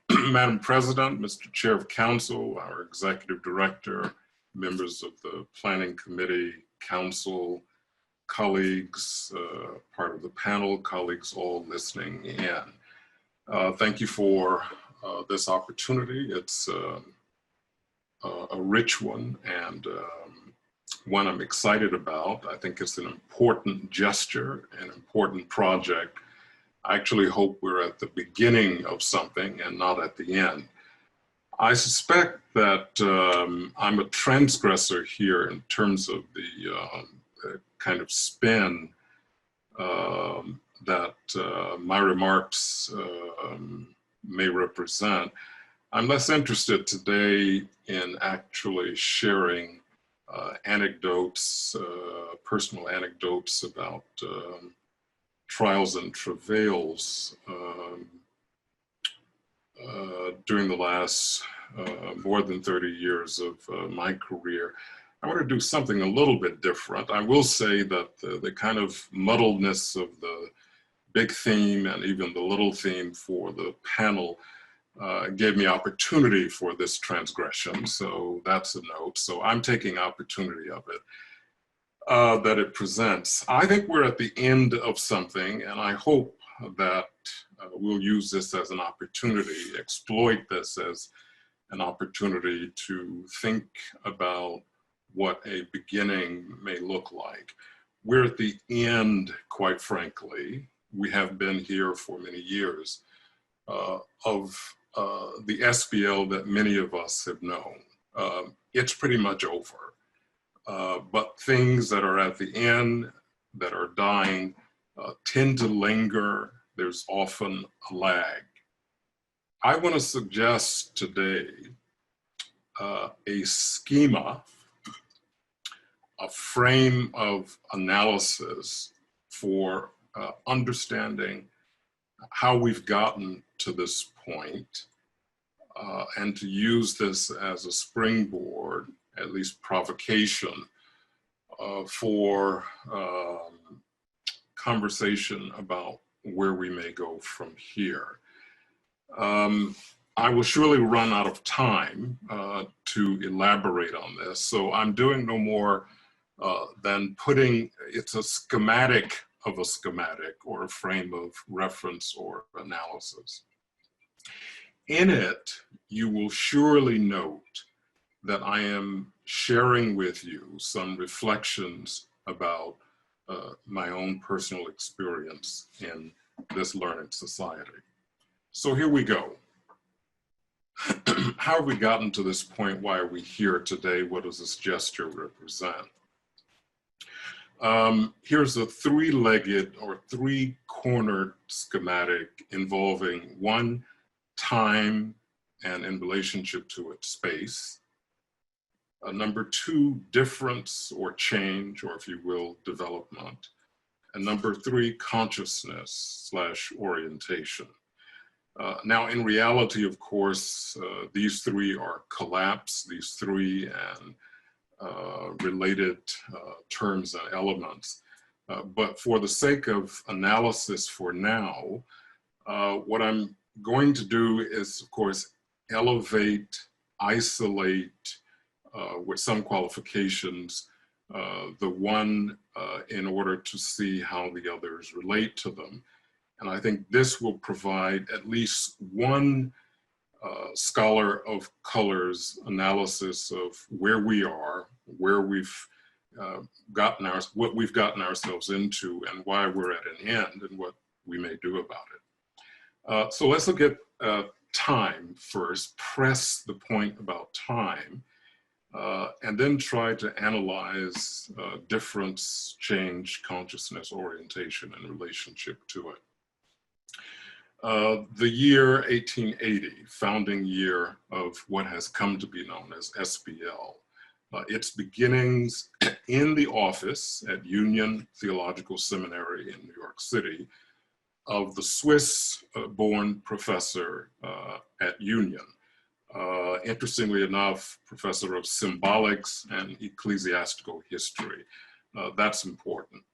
Madam President, Mr. Chair of Council, our Executive Director, members of the Planning Committee, Council, colleagues, part of the panel, colleagues all listening in. Thank you for this opportunity. It's a rich one, and one I'm excited about. I think it's an important gesture, an important project. I actually hope we're at the beginning of something and not at the end. I suspect that I'm a transgressor here in terms of the kind of spin that my remarks may represent. I'm less interested today in actually sharing anecdotes, personal anecdotes about trials and travails during the last more than 30 years of my career. I want to do something a little bit different. I will say that the kind of muddledness of the big theme and even the little theme for the panel gave me opportunity for this transgression. So that's a note. So I'm taking opportunity of it, that it presents. I think we're at the end of something, and I hope that we'll use this as an opportunity, exploit this as an opportunity to think about what a beginning may look like. We're at the end, quite frankly. We have been here for many years of the SBL that many of us have known. It's pretty much over. But things that are at the end, that are dying, tend to linger. There's often a lag. I want to suggest today a schema, a frame of analysis for understanding how we've gotten to this point, and to use this as a springboard, at least provocation, for conversation about where we may go from here. I will surely run out of time to elaborate on this, so I'm doing no more than putting, it's a schematic of a schematic or a frame of reference or analysis. In it, you will surely note that I am sharing with you some reflections about my own personal experience in this learned society. So here we go. How have we gotten to this point? Why are we here today? What does this gesture represent? Here's a three-legged or three-cornered schematic involving one, time and in relationship to its space. Number two, difference or change, or if you will, development. And number three, consciousness / orientation. Now, in reality, of course, these three are collapsed, these three and related terms and elements. But for the sake of analysis for now, what I'm going to do is, of course, elevate, isolate, with some qualifications, the one in order to see how the others relate to them. And I think this will provide at least one scholar of colors analysis of where we are, where we've what we've gotten ourselves into, and why we're at an end, and what we may do about it. So let's look at time first, press the point about time, and then try to analyze difference, change, consciousness, orientation, and relationship to it. The year 1880, founding year of what has come to be known as SBL. Its beginnings in the office at Union Theological Seminary in New York City of the Swiss-born professor at Union. Interestingly enough, professor of symbolics and ecclesiastical history. That's important.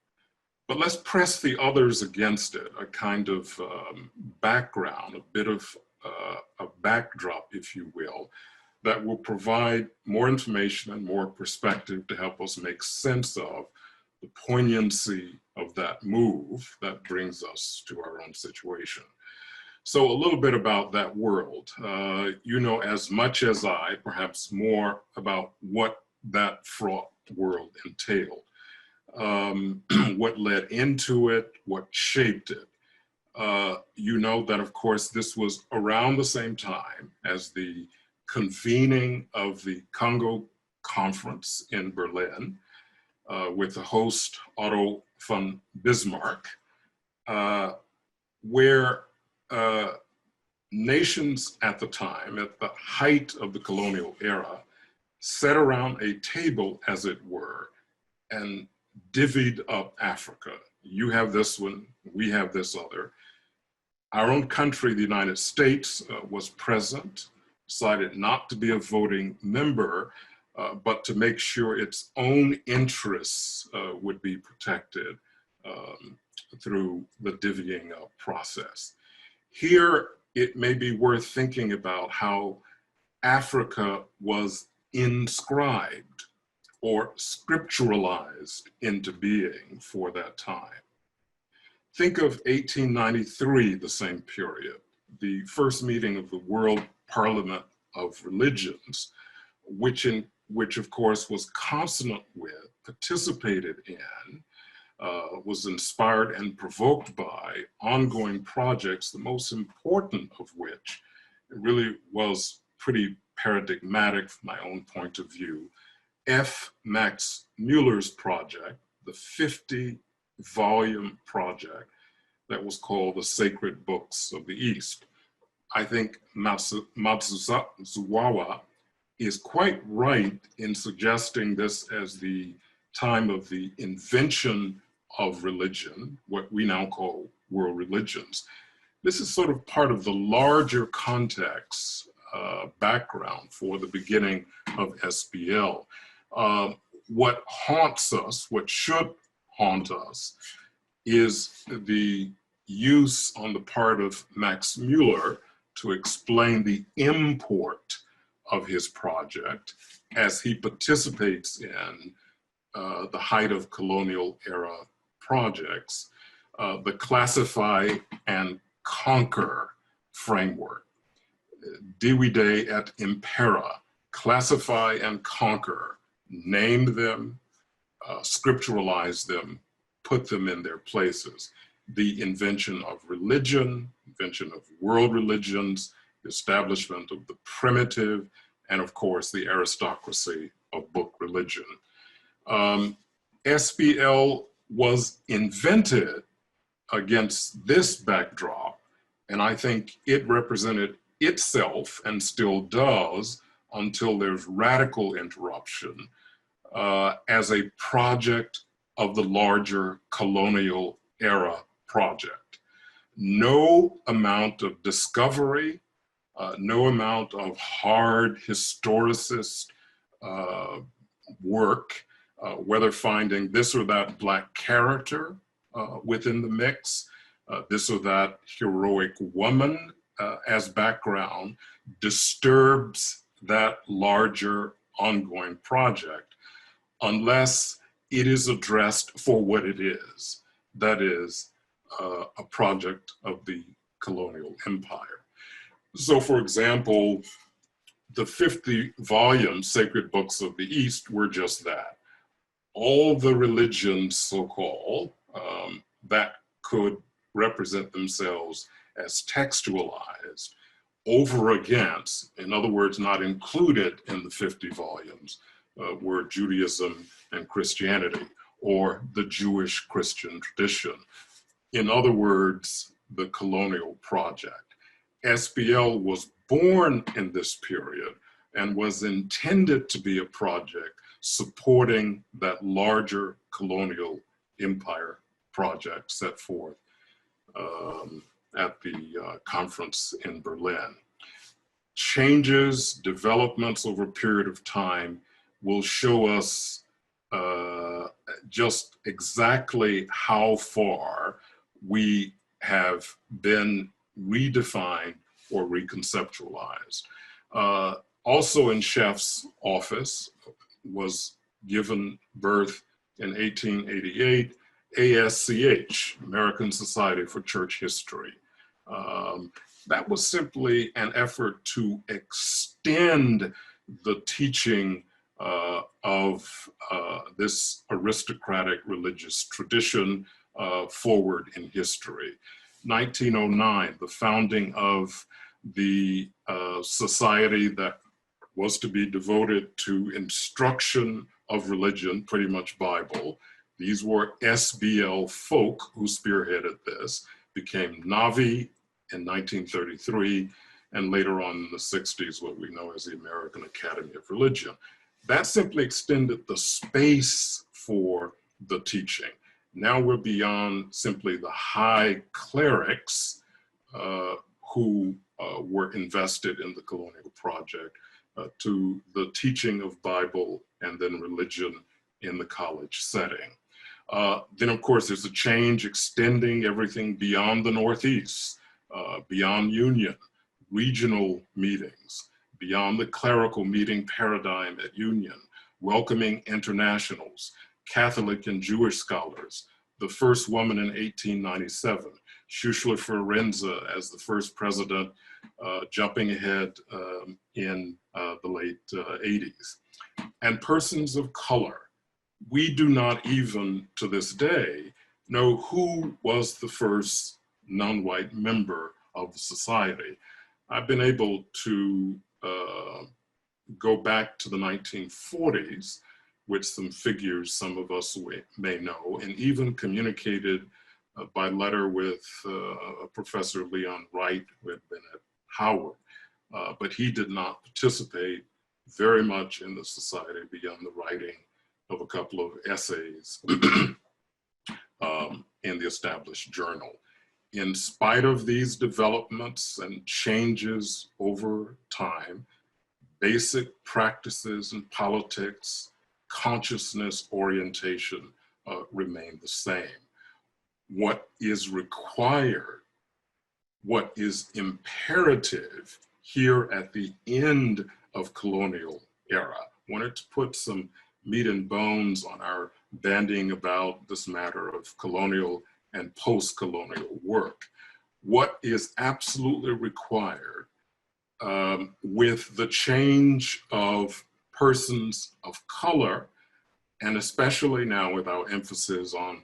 But let's press the others against it, a kind of background, a bit of a backdrop, if you will, that will provide more information and more perspective to help us make sense of the poignancy of that move that brings us to our own situation. So a little bit about that world. You know as much as I, perhaps more, about what that fraught world entailed. What led into it, what shaped it. You know that, of course, this was around the same time as the convening of the Congo Conference in Berlin with the host Otto von Bismarck, where nations at the time, at the height of the colonial era, sat around a table, as it were, and divvied up Africa. You have this one, we have this other. Our own country, the United States, was present, decided not to be a voting member, but to make sure its own interests would be protected through the divvying up process. Here, it may be worth thinking about how Africa was inscribed or scripturalized into being for that time. Think of 1893, the same period, the first meeting of the World Parliament of Religions, which of course was consonant with, participated in, was inspired and provoked by ongoing projects, the most important of which really was pretty paradigmatic from my own point of view. F. Max Muller's project, the 50-volume project that was called the Sacred Books of the East. I think Matsuzawa is quite right in suggesting this as the time of the invention of religion, what we now call world religions. This is sort of part of the larger context background for the beginning of SBL. What haunts us, what should haunt us, is the use on the part of Max Muller to explain the import of his project as he participates in the height of colonial era projects, the classify and conquer framework. Divide et impera, classify and conquer, name them, scripturalize them, put them in their places. The invention of religion, invention of world religions, the establishment of the primitive, and of course the aristocracy of book religion. SBL was invented against this backdrop, and I think it represented itself and still does until there's radical interruption as a project of the larger colonial era project. No amount of discovery, no amount of hard historicist work, whether finding this or that Black character within the mix, this or that heroic woman as background, disturbs that larger ongoing project unless it is addressed for what it is. That is a project of the colonial empire. So for example, the 50-volume Sacred Books of the East were just that. All the religions, so-called, that could represent themselves as textualized over against, in other words, not included in the 50 volumes, were Judaism and Christianity, or the Jewish Christian tradition. In other words, the colonial project. SBL was born in this period and was intended to be a project supporting that larger colonial empire project set forth at the conference in Berlin. Changes, developments over a period of time will show us just exactly how far we have been redefined or reconceptualized. Also in Chef's office was given birth in 1888, ASCH, American Society for Church History. That was simply an effort to extend the teaching of this aristocratic religious tradition forward in history. 1909, the founding of the society that was to be devoted to instruction of religion, pretty much Bible. These were SBL folk who spearheaded this, became Navi in 1933, and later on in the 60s, what we know as the American Academy of Religion. That simply extended the space for the teaching. Now we're beyond simply the high clerics who were invested in the colonial project to the teaching of Bible and then religion in the college setting. Then of course there's a change extending everything beyond the Northeast, beyond Union, regional meetings, beyond the clerical meeting paradigm at Union, welcoming internationals, Catholic and Jewish scholars, the first woman in 1897, Schussler Ferenza as the first president, jumping ahead in the late 80s, and persons of color. We do not even to this day know who was the first non-white member of the society. I've been able to go back to the 1940s with some figures some of us may know, and even communicated by letter with Professor Leon Wright, who had been at Howard, but he did not participate very much in the society beyond the writing of a couple of essays in the established journal. In spite of these developments and changes over time, basic practices in politics, consciousness orientation remain the same. What is required, what is imperative here at the end of colonial era, wanted to put some meat and bones on our bandying about this matter of colonial and post-colonial work. What is absolutely required with the change of persons of color, and especially now with our emphasis on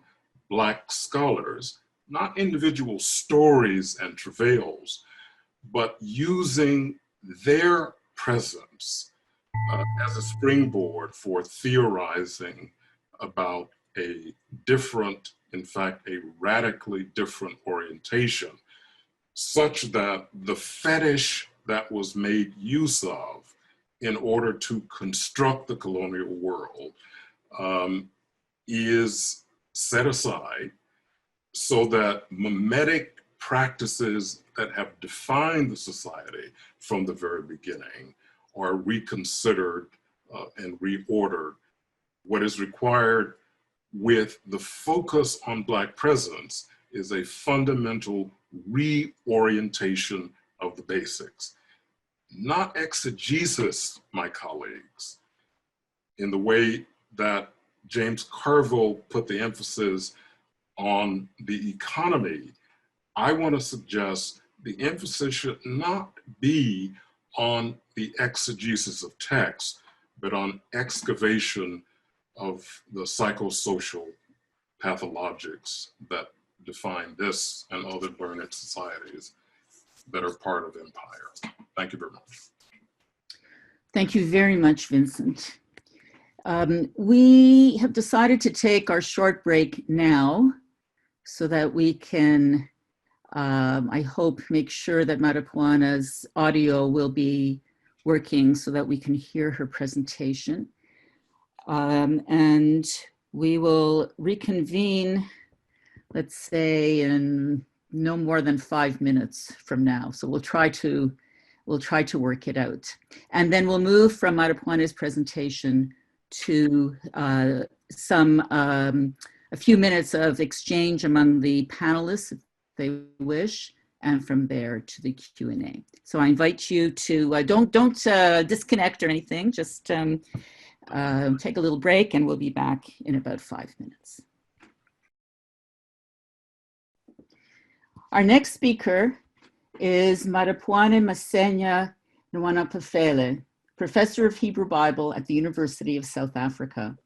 Black scholars, not individual stories and travails, but using their presence as a springboard for theorizing about a different, in fact, a radically different orientation, such that the fetish that was made use of in order to construct the colonial world is set aside, so that mimetic practices that have defined the society from the very beginning are reconsidered and reordered. What is required with the focus on Black presence is a fundamental reorientation of the basics. Not exegesis, my colleagues, in the way that James Carville put the emphasis on the economy. I want to suggest the emphasis should not be on the exegesis of text, but on excavation of the psychosocial pathologics that define this and other learned societies that are part of empire. Thank you very much. Thank you very much, Vincent. We have decided to take our short break now so that we can, I hope, make sure that Marijuana's audio will be working so that we can hear her presentation. And we will reconvene, let's say, in no more than 5 minutes from now. So we'll try to work it out. And then we'll move from Marijuana's presentation to a few minutes of exchange among the panelists, if they wish, and from there to the Q&A. So I invite you to, don't disconnect or anything, just take a little break, and we'll be back in about 5 minutes. Our next speaker is Marijuana Masenya Nwanapafele, professor of Hebrew Bible at the University of South Africa.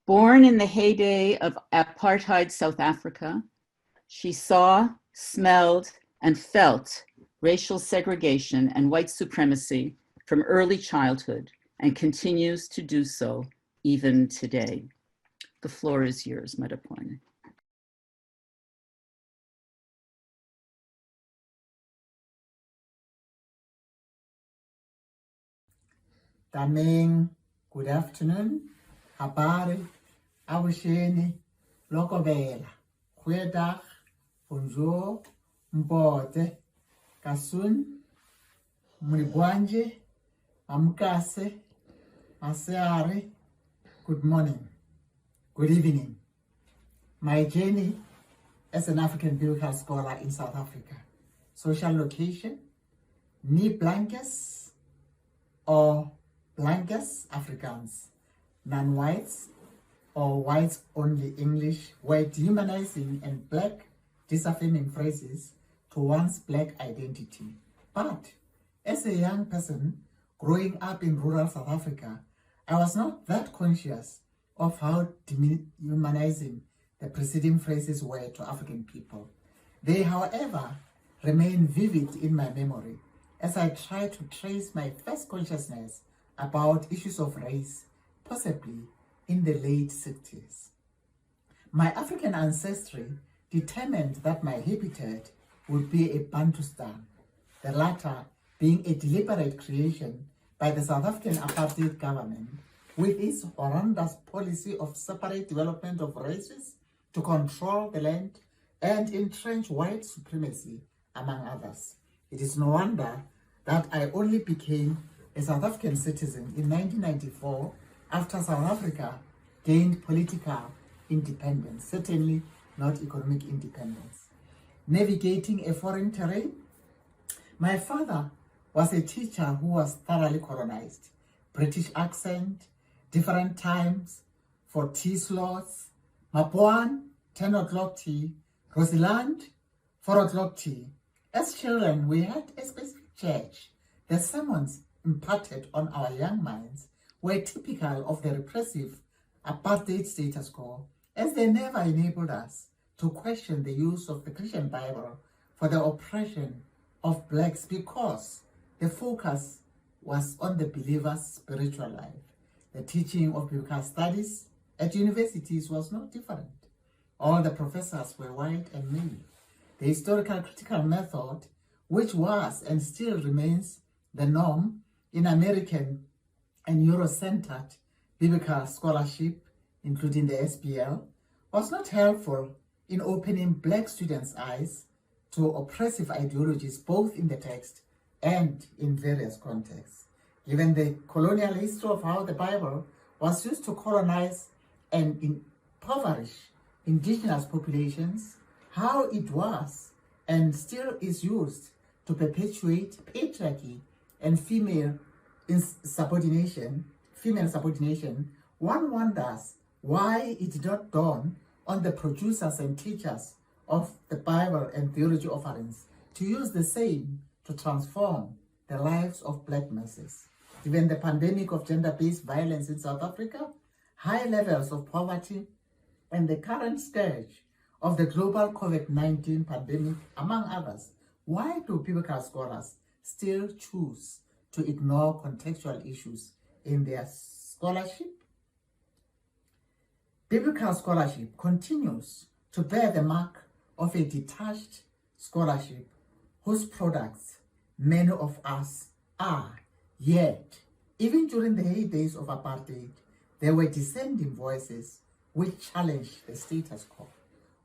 Born in the heyday of apartheid South Africa, she saw, smelled, and felt racial segregation and white supremacy from early childhood and continues to do so even today. The floor is yours, Madapone. Dameng, good afternoon. Habari, abusheni, lokobela, goeiedag, bonjour, mbote, kasun, mribwanje, amkase, maseare, good morning, good evening. My journey as an African biblical scholar in South Africa. Social location, Ni Blankes or Blankes Afrikaans, non-whites or whites only English were dehumanizing and black disaffirming phrases to one's black identity. But as a young person growing up in rural South Africa, I was not that conscious of how dehumanizing the preceding phrases were to African people. They, however, remain vivid in my memory as I try to trace my first consciousness about issues of race, possibly in the late 60s. My African ancestry determined that my habitat would be a Bantustan, the latter being a deliberate creation by the South African apartheid government with its horrendous policy of separate development of races to control the land and entrench white supremacy, among others. It is no wonder that I only became a South African citizen in 1994 after South Africa gained political independence, certainly not economic independence. Navigating a foreign terrain, my father was a teacher who was thoroughly colonized. British accent, different times for tea slots, Mapuan, 10 o'clock tea, Rosiland, 4 o'clock tea. As children, we had a specific church. The sermons imparted on our young minds were typical of the repressive apartheid status quo, as they never enabled us to question the use of the Christian Bible for the oppression of blacks because the focus was on the believer's spiritual life. The teaching of biblical studies at universities was no different. All the professors were white and male. The historical critical method, which was and still remains the norm in American and Euro-centered biblical scholarship, including the SBL, was not helpful in opening black students' eyes to oppressive ideologies both in the text and in various contexts. Given the colonial history of how the Bible was used to colonize and impoverish indigenous populations, how it was and still is used to perpetuate patriarchy and female subordination, one wonders why it did not dawn on the producers and teachers of the Bible and theology offerings to use the same to transform the lives of black masses. Given the pandemic of gender-based violence in South Africa, high levels of poverty, and the current scourge of the global COVID-19 pandemic, among others, why do biblical scholars still choose to ignore contextual issues in their scholarship? Biblical scholarship continues to bear the mark of a detached scholarship whose products many of us are. Yet, even during the heydays of apartheid, there were dissenting voices which challenged the status quo.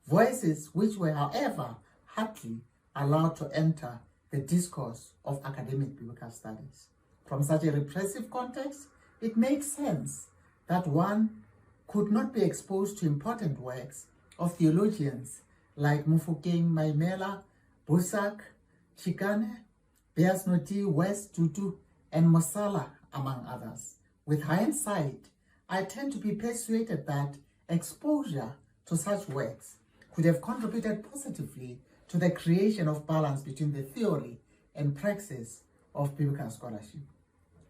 Voices which were, however, hardly allowed to enter the discourse of academic biblical studies. From such a repressive context, it makes sense that one could not be exposed to important works of theologians like Mufokeng Maimela, Busak, Chikane, Beasnoti, West Tutu, and Mosala, among others. With hindsight, I tend to be persuaded that exposure to such works could have contributed positively to the creation of balance between the theory and praxis of biblical scholarship.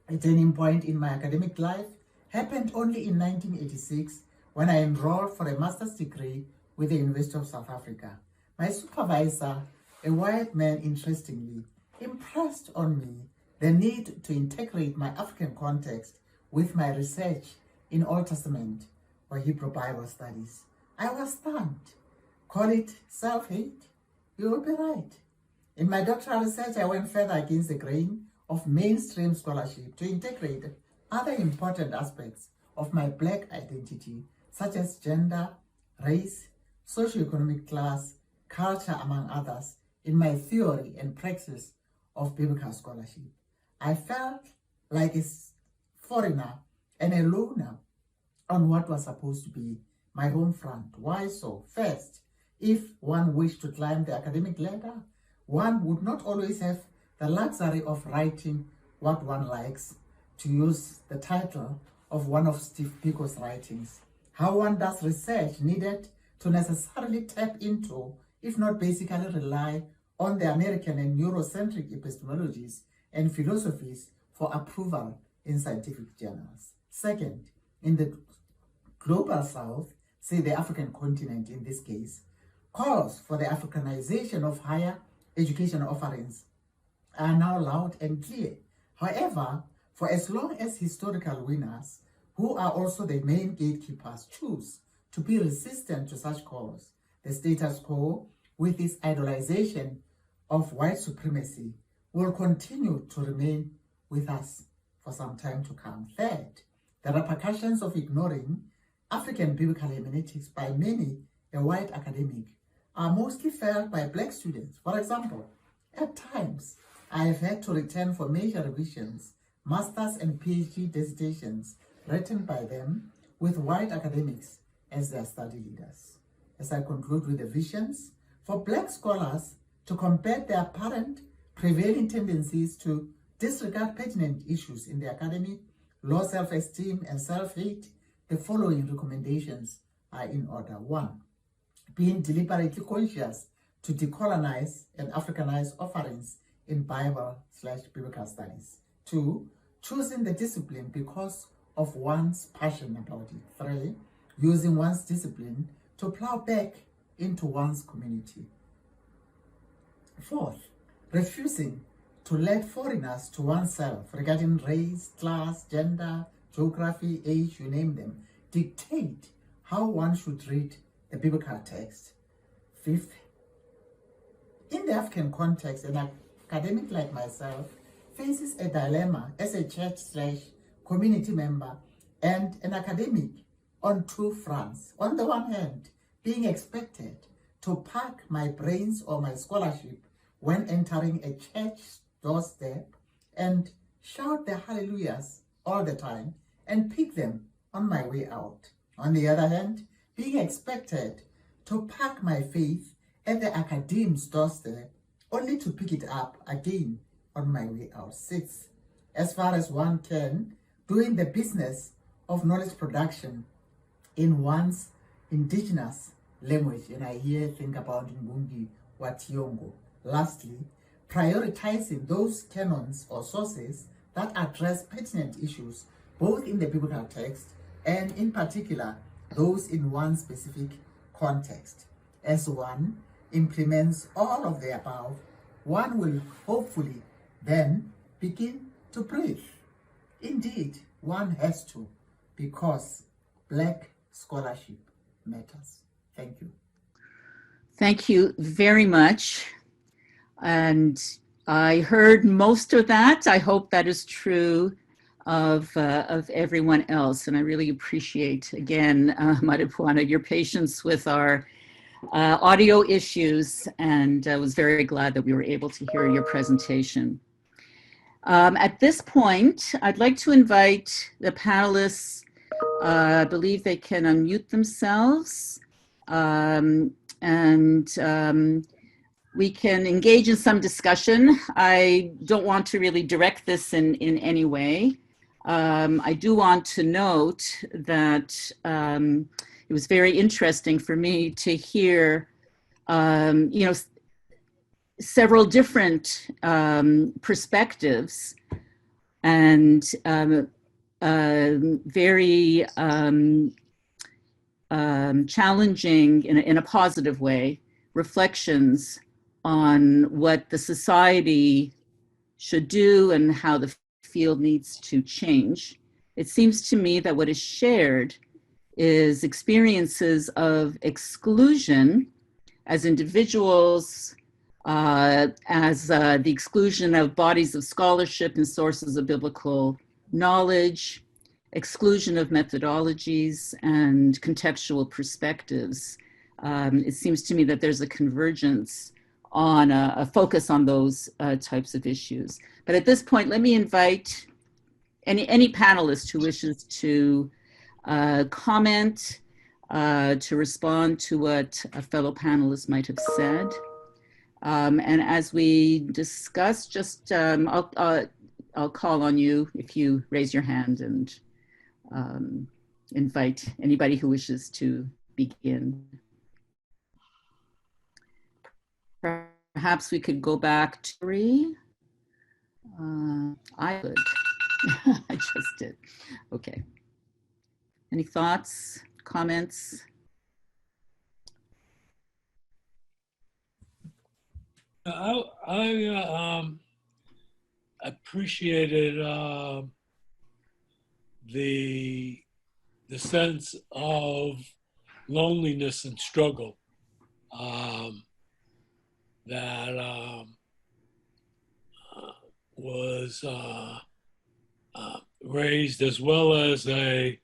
A turning point in my academic life happened only in 1986 when I enrolled for a master's degree with the University of South Africa. My supervisor, a white man interestingly, impressed on me the need to integrate my African context with my research in Old Testament or Hebrew Bible studies. I was stunned. Call it self-hate? You will be right. In my doctoral research, I went further against the grain of mainstream scholarship to integrate other important aspects of my Black identity, such as gender, race, socioeconomic class, culture, among others, in my theory and praxis of biblical scholarship. I felt like a foreigner and a loner on what was supposed to be my home front. Why so? First, if one wished to climb the academic ladder, one would not always have the luxury of writing what one likes, to use the title of one of Steve Biko's writings. How one does research needed to necessarily tap into, if not basically rely on, the American and Eurocentric epistemologies and philosophies for approval in scientific journals. Second, in the global South, say the African continent in this case, calls for the Africanization of higher education offerings are now loud and clear. However, for as long as historical winners, who are also the main gatekeepers, choose to be resistant to such calls, the status quo, with its idolization of white supremacy, will continue to remain with us for some time to come. Third, the repercussions of ignoring African biblical hermeneutics by many a white academic are mostly felt by Black students. For example, at times, I have had to return for major revisions, master's and PhD dissertations written by them with white academics as their study leaders. As I conclude with the visions, for Black scholars to combat the apparent prevailing tendencies to disregard pertinent issues in the academy, low self-esteem and self-hate, the following recommendations are in order. 1. Being deliberately conscious to decolonize and Africanize offerings in Bible/biblical studies. 2. Choosing the discipline because of one's passion about it. 3. Using one's discipline to plow back into one's community. 4th, refusing to let foreigners to oneself regarding race, class, gender, geography, age, you name them, dictate how one should read the biblical text. 5th, in the African context, an academic like myself faces a dilemma as a church/community member and an academic on two fronts. On the one hand, being expected to park my brains or my scholarship when entering a church doorstep and shout the hallelujahs all the time and pick them on my way out. On the other hand, being expected to park my faith at the academic's doorstep only to pick it up again on my way out. 6, as far as one can, doing the business of knowledge production in one's indigenous language, and I here think about Ngungi Wationgo. Lastly, prioritizing those canons or sources that address pertinent issues both in the biblical text and in particular those in one specific context. As one implements all of the above, one will hopefully then begin to breathe. Indeed, one has to, because Black scholarship matters. Thank you. Thank you very much. And I heard most of that. I hope that is true of everyone else. And I really appreciate, again, Maripuana, your patience with our audio issues, and I was very glad that we were able to hear your presentation. At this point, I'd like to invite the panelists. I believe they can unmute themselves, we can engage in some discussion. I don't want to really direct this in any way. I do want to note that it was very interesting for me to hear, several different perspectives and very challenging in a positive way reflections on what the society should do and how the field needs to change. It seems to me that what is shared is experiences of exclusion as individuals, as the exclusion of bodies of scholarship and sources of biblical knowledge, exclusion of methodologies and contextual perspectives. It seems to me that there's a convergence on a focus on those types of issues. But at this point, let me invite any panelist who wishes to comment, to respond to what a fellow panelist might have said. And as we discuss, just I'll call on you if you raise your hand and invite anybody who wishes to begin. Perhaps we could go back to three. I would. I just did. Okay. Any thoughts, comments? I appreciated the sense of loneliness and struggle that was raised, as well as a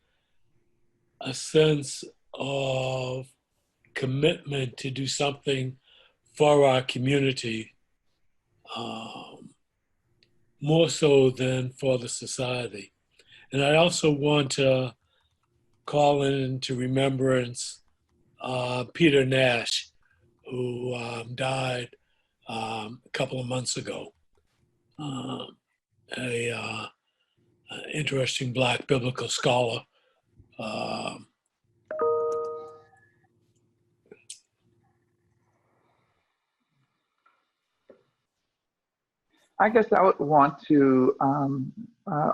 sense of commitment to do something for our community, more so than for the society. And I also want to call into remembrance Peter Nash, who died a couple of months ago. A interesting Black biblical scholar. I guess I would want to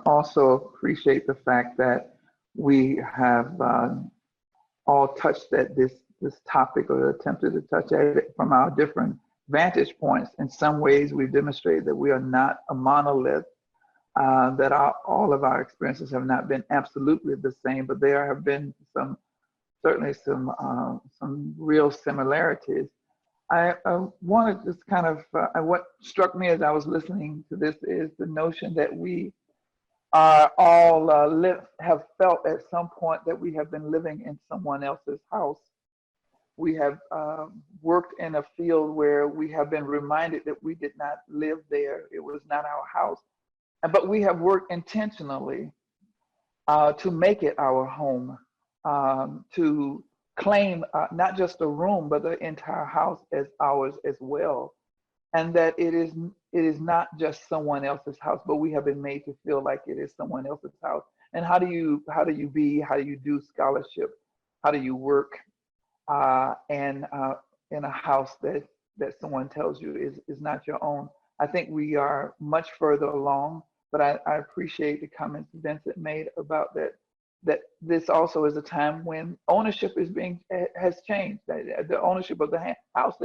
also appreciate the fact that we have all touched at this topic, or attempted to touch at it from our different vantage points. In some ways, we've demonstrated that we are not a monolith, that all of our experiences have not been absolutely the same, but there have been certainly some real similarities. I wanted to just kind of, what struck me as I was listening to this is the notion that we are all have felt at some point that we have been living in someone else's house. We have worked in a field where we have been reminded that we did not live there. It was not our house. But we have worked intentionally to make it our home, to claim not just a room, but the entire house as ours as well. And that it is not just someone else's house, but we have been made to feel like it is someone else's house. And how do you do scholarship? How do you work in a house that someone tells you is not your own? I think we are much further along, but I appreciate the comments Vincent made about that this also is a time when ownership has changed. The ownership of the house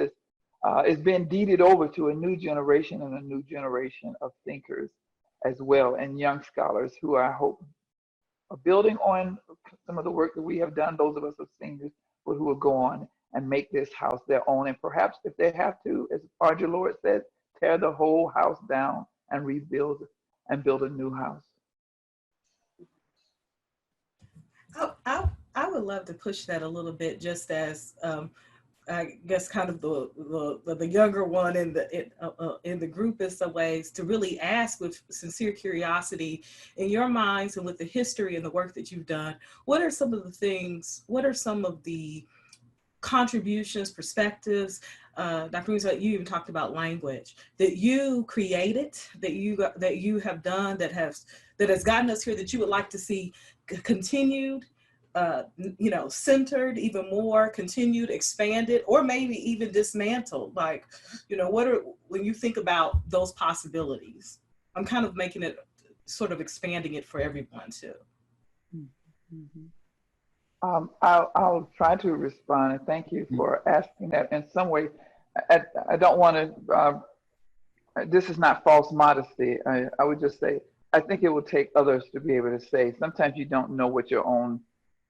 is being deeded over to a new generation, and a new generation of thinkers as well, and young scholars who I hope are building on some of the work that we have done, those of us as seniors, but who will go on and make this house their own. And perhaps if they have to, as Audre Lorde said, tear the whole house down and rebuild and build a new house. I would love to push that a little bit, just as I guess kind of the younger one in the group in some ways, to really ask with sincere curiosity, in your minds and with the history and the work that you've done, what are some of the contributions, perspectives, Dr. Musa, you even talked about language that you created, that you have done, that has gotten us here, that you would like to see continued, centered even more, continued, expanded, or maybe even dismantled? Like, when you think about those possibilities, I'm kind of making it sort of expanding it for everyone too. I'll try to respond, and thank you for asking that. In some way, I don't want to, this is not false modesty. I would just say, I think it will take others to be able to say, sometimes you don't know what your own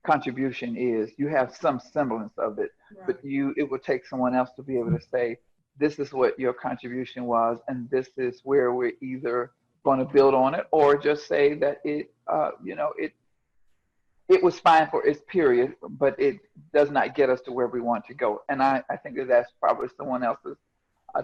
contribution is. You have some semblance of it, but it will take someone else to be able to say, this is what your contribution was, and this is where we're either going to build on it, or just say that it was fine for its period, but it does not get us to where we want to go. And I think that that's probably someone else's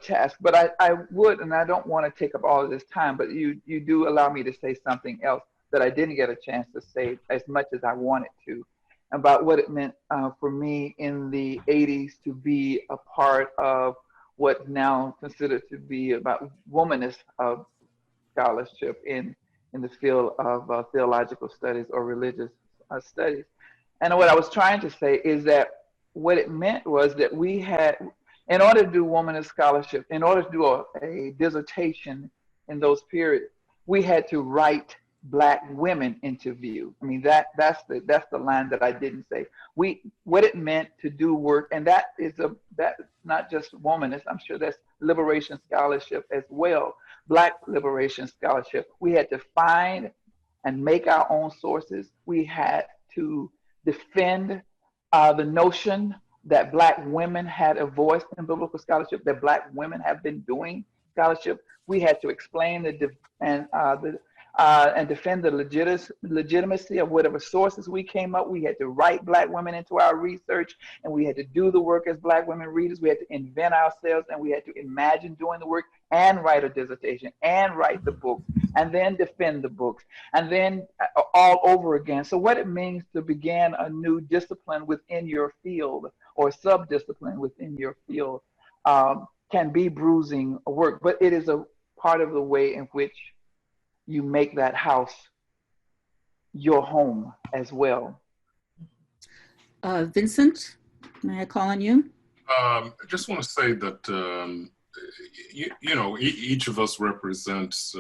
task. But I would, and I don't want to take up all of this time, but you do allow me to say something else that I didn't get a chance to say as much as I wanted to, about what it meant for me in the 80s to be a part of what's now considered to be about womanist scholarship in the field of theological studies or religious studies. And what I was trying to say is that what it meant was that we had, in order to do womanist scholarship, in order to do a dissertation in those periods, we had to write Black women into view. I mean, that's the line that I didn't say. What it meant to do work, and that's not just womanist. I'm sure that's liberation scholarship as well. Black liberation scholarship. We had to find and make our own sources. We had to defend the notion that Black women had a voice in biblical scholarship, that Black women have been doing scholarship. We had to explain and defend the legitimacy of whatever sources we came up. We had to write Black women into our research, and we had to do the work as Black women readers. We had to invent ourselves, and we had to imagine doing the work and write a dissertation and write the books and then defend the books and then all over again. So what it means to begin a new discipline within your field or sub-discipline within your field can be bruising work, but it is a part of the way in which you make that house your home as well. Vincent, may I call on you? I just want to say that, each of us represents,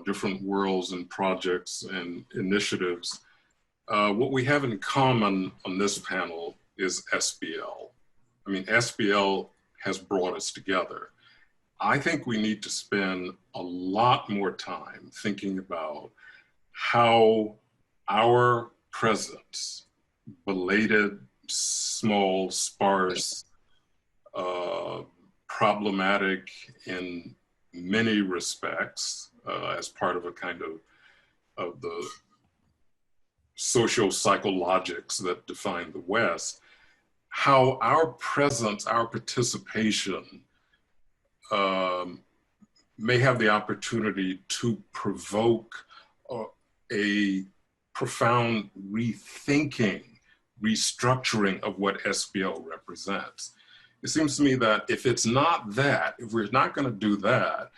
different worlds and projects and initiatives. What we have in common on this panel is SBL. I mean, SBL has brought us together. I think we need to spend a lot more time thinking about how our presence, belated, small, sparse, problematic in many respects, as part of a kind of the socio-psychologics that define the West, how our presence, our participation may have the opportunity to provoke a profound rethinking, restructuring of what SBL represents. It seems to me that if it's not that, if we're not going to do that,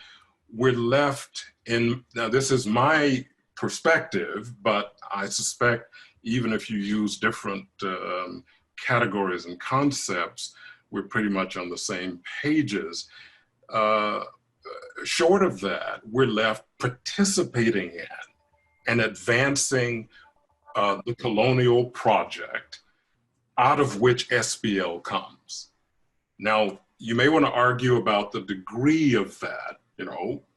we're left in, now this is my perspective, but I suspect even if you use different categories and concepts, we're pretty much on the same pages. Short of that, we're left participating in and advancing the colonial project out of which SBL comes. Now, you may want to argue about the degree of that,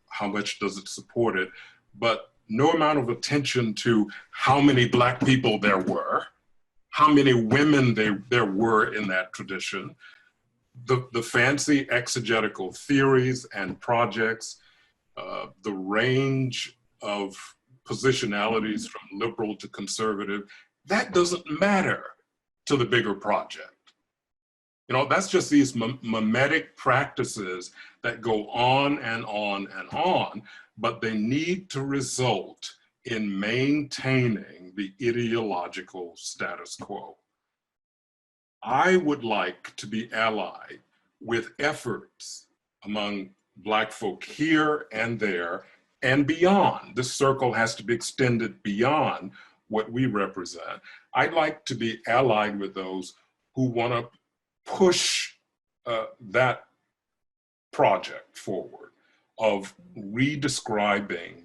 how much does it support it, but no amount of attention to how many Black people there were, how many women there were in that tradition, the fancy exegetical theories and projects, the range of positionalities from liberal to conservative, that doesn't matter to the bigger project. That's just these mimetic practices that go on and on and on, but they need to result in maintaining the ideological status quo. I would like to be allied with efforts among Black folk here and there and beyond. This circle has to be extended beyond what we represent. I'd like to be allied with those who want to push that project forward of redescribing,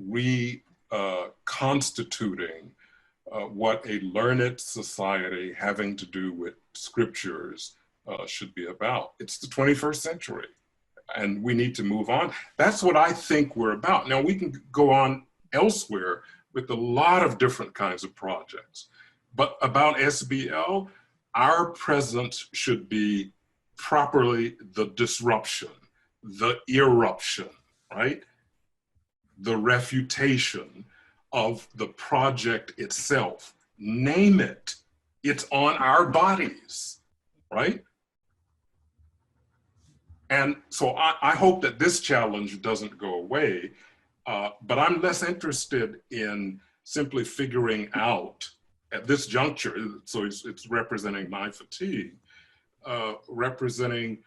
reconstituting what a learned society having to do with scriptures should be about. It's the 21st century, and we need to move on. That's what I think we're about. Now, we can go on elsewhere with a lot of different kinds of projects, but about SBL, our presence should be properly the disruption, the eruption, right? The refutation of the project itself. Name it. It's on our bodies, right? And so I hope that this challenge doesn't go away, but I'm less interested in simply figuring out at this juncture, so it's representing my fatigue, representing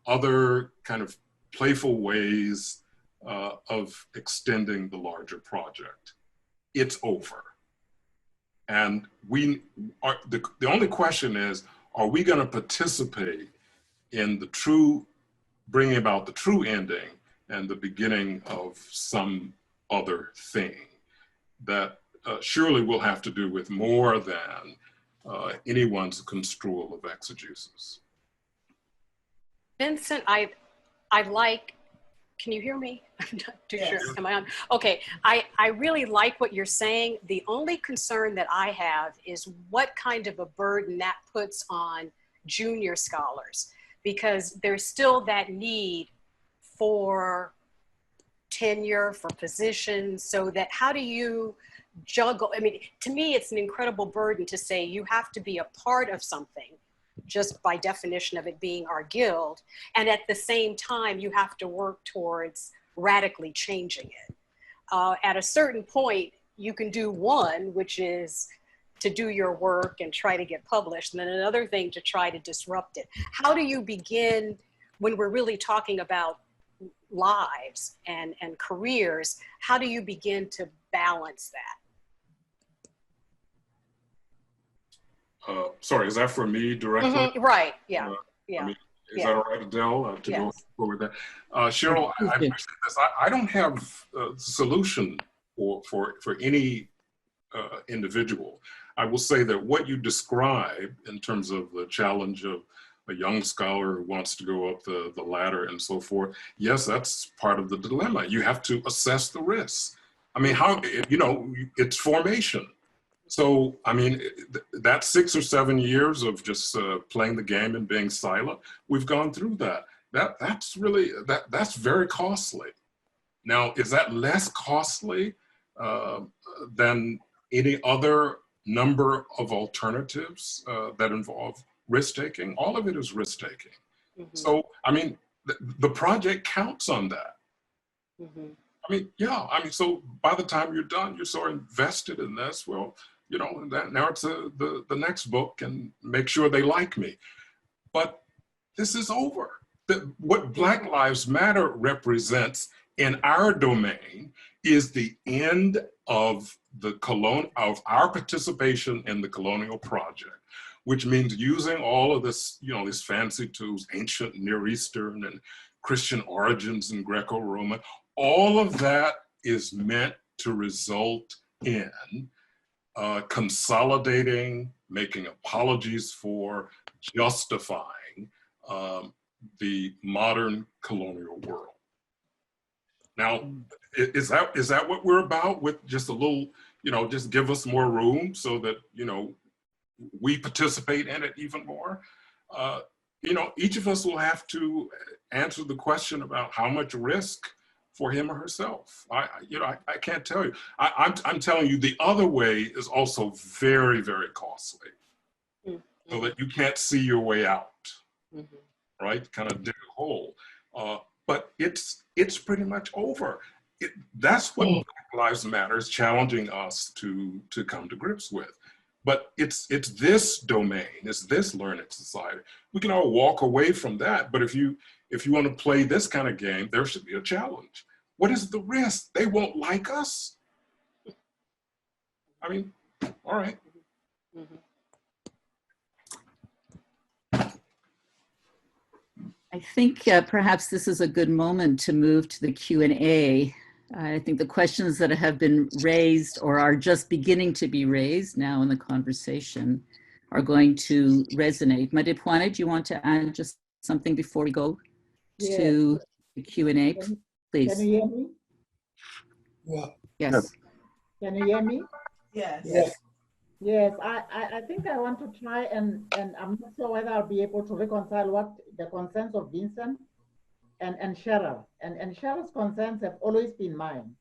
other kind of playful ways of extending the larger project. It's over. And we are, the only question is, are we going to participate in the true, bringing about the true ending and the beginning of some other thing that surely will have to do with more than anyone's construal of exegesis. Vincent, I like, can you hear me? I'm not too Yes. sure. Am I on? Okay, I really like what you're saying. The only concern that I have is what kind of a burden that puts on junior scholars, because there's still that need for tenure, for positions, so that how do you juggle? I mean, to me, it's an incredible burden to say you have to be a part of something, just by definition of it being our guild, and at the same time, you have to work towards radically changing it. At a certain point, you can do one, which is to do your work and try to get published, and then another thing to try to disrupt it. How do you begin, when we're really talking about lives and careers, how do you begin to balance that? Sorry, is that for me directly? Mm-hmm, right, yeah, yeah. I mean, is yeah. that all right, Adele, to go forward with that? Cheryl, I appreciate this. I don't have a solution for any individual. I will say that what you describe in terms of the challenge of a young scholar who wants to go up the ladder and so forth, yes, that's part of the dilemma. You have to assess the risks. I mean, how, you know, it's formation. So, I mean, that 6 or 7 years of just playing the game and being silent, we've gone through that. That's really, that's very costly. Now, is that less costly than any other number of alternatives that involve risk-taking? All of it is risk-taking. Mm-hmm. So, I mean, the project counts on that. Mm-hmm. I mean, yeah, I mean, so by the time you're done, you're so invested in this, well, you know, now it's the next book and make sure they like me. But this is over. What Black Lives Matter represents in our domain is the end of of our participation in the colonial project, which means using all of this, you know, these fancy tools, ancient Near Eastern and Christian origins and Greco-Roman. All of that is meant to result in consolidating, making apologies for, justifying the modern colonial world. Now, is that what we're about, with just a little, you know, just give us more room so that, you know, we participate in it even more? You know, each of us will have to answer the question about how much risk for him or herself. You know, I can't tell you. I'm telling you, the other way is also very, very costly. Mm-hmm. So that you can't see your way out, mm-hmm. right? Kind of dig a hole. But it's pretty much over. That's what Black Lives Matter is challenging us to come to grips with. But it's this domain, it's this learned society. We can all walk away from that, but if you want to play this kind of game, there should be a challenge. What is the risk? They won't like us. I mean, all right. Mm-hmm. I think perhaps this is a good moment to move to the Q&A. I think the questions that have been raised or are just beginning to be raised now in the conversation are going to resonate. Madipwane, do you want to add just something before we go Yes. to the Q&A, Can you please? hear me? Yeah. Yes. Can you hear me? Yes. Yes. Yes, I think I want to try and I'm not sure whether I'll be able to reconcile what the concerns of Vincent and Cheryl. And Cheryl's concerns have always been mine.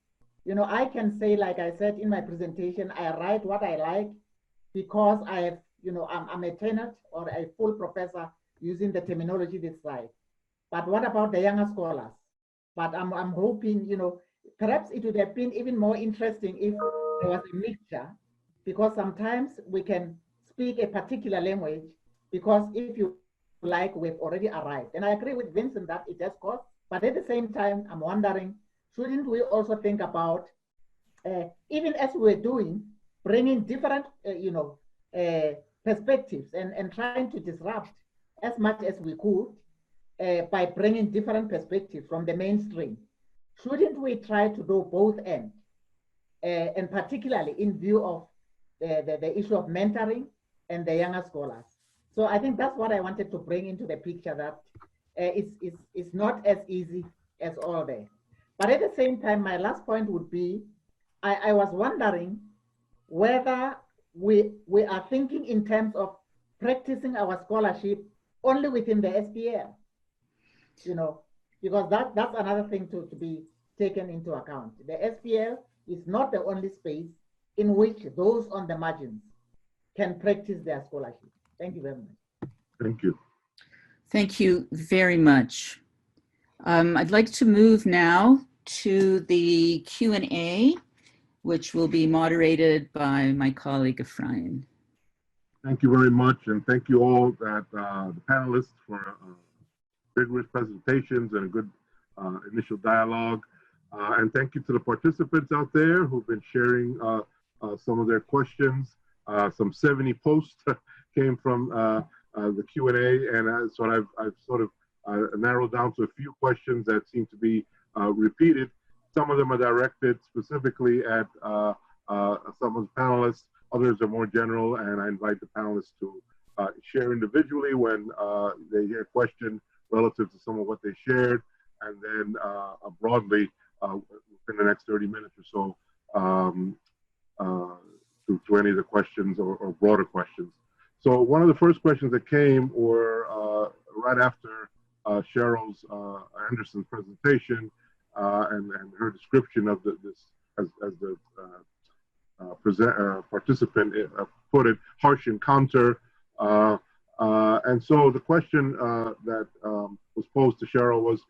You know, I can say, like I said in my presentation, I write what I like because I have, you know, I'm a tenured or a full professor using the terminology this slide. But what about the younger scholars? But I'm hoping, you know, perhaps it would have been even more interesting if there was a mixture, because sometimes we can speak a particular language because if you like, we've already arrived. And I agree with Vincent that it has cost, but at the same time, I'm wondering, shouldn't we also think about, even as we're doing, bringing different, perspectives and trying to disrupt as much as we could by bringing different perspectives from the mainstream. Shouldn't we try to do both ends, and particularly in view of the issue of mentoring and the younger scholars? So I think that's what I wanted to bring into the picture, that it's not as easy as all that. But at the same time, my last point would be, I was wondering whether we are thinking in terms of practicing our scholarship only within the SBL, you know, because that's another thing to be taken into account. The SBL is not the only space in which those on the margins can practice their scholarship. Thank you very much. Thank you. Thank you very much. I'd like to move now to the Q&A, which will be moderated by my colleague Ephraim. Thank you very much, and thank you all the panelists for vigorous presentations and a good initial dialogue. And thank you to the participants out there who've been sharing some of their questions. Some 70 posts came from the Q&A, and so I've sort of narrowed down to a few questions that seem to be repeated. Some of them are directed specifically at some of the panelists. Others are more general, and I invite the panelists to share individually when they hear a question relative to some of what they shared, and then broadly within the next 30 minutes or so to any of the questions or broader questions. So one of the first questions that came were right after Cheryl's Anderson's presentation and her description of this as the participant put it, harsh encounter. And so the question that was posed to Cheryl was,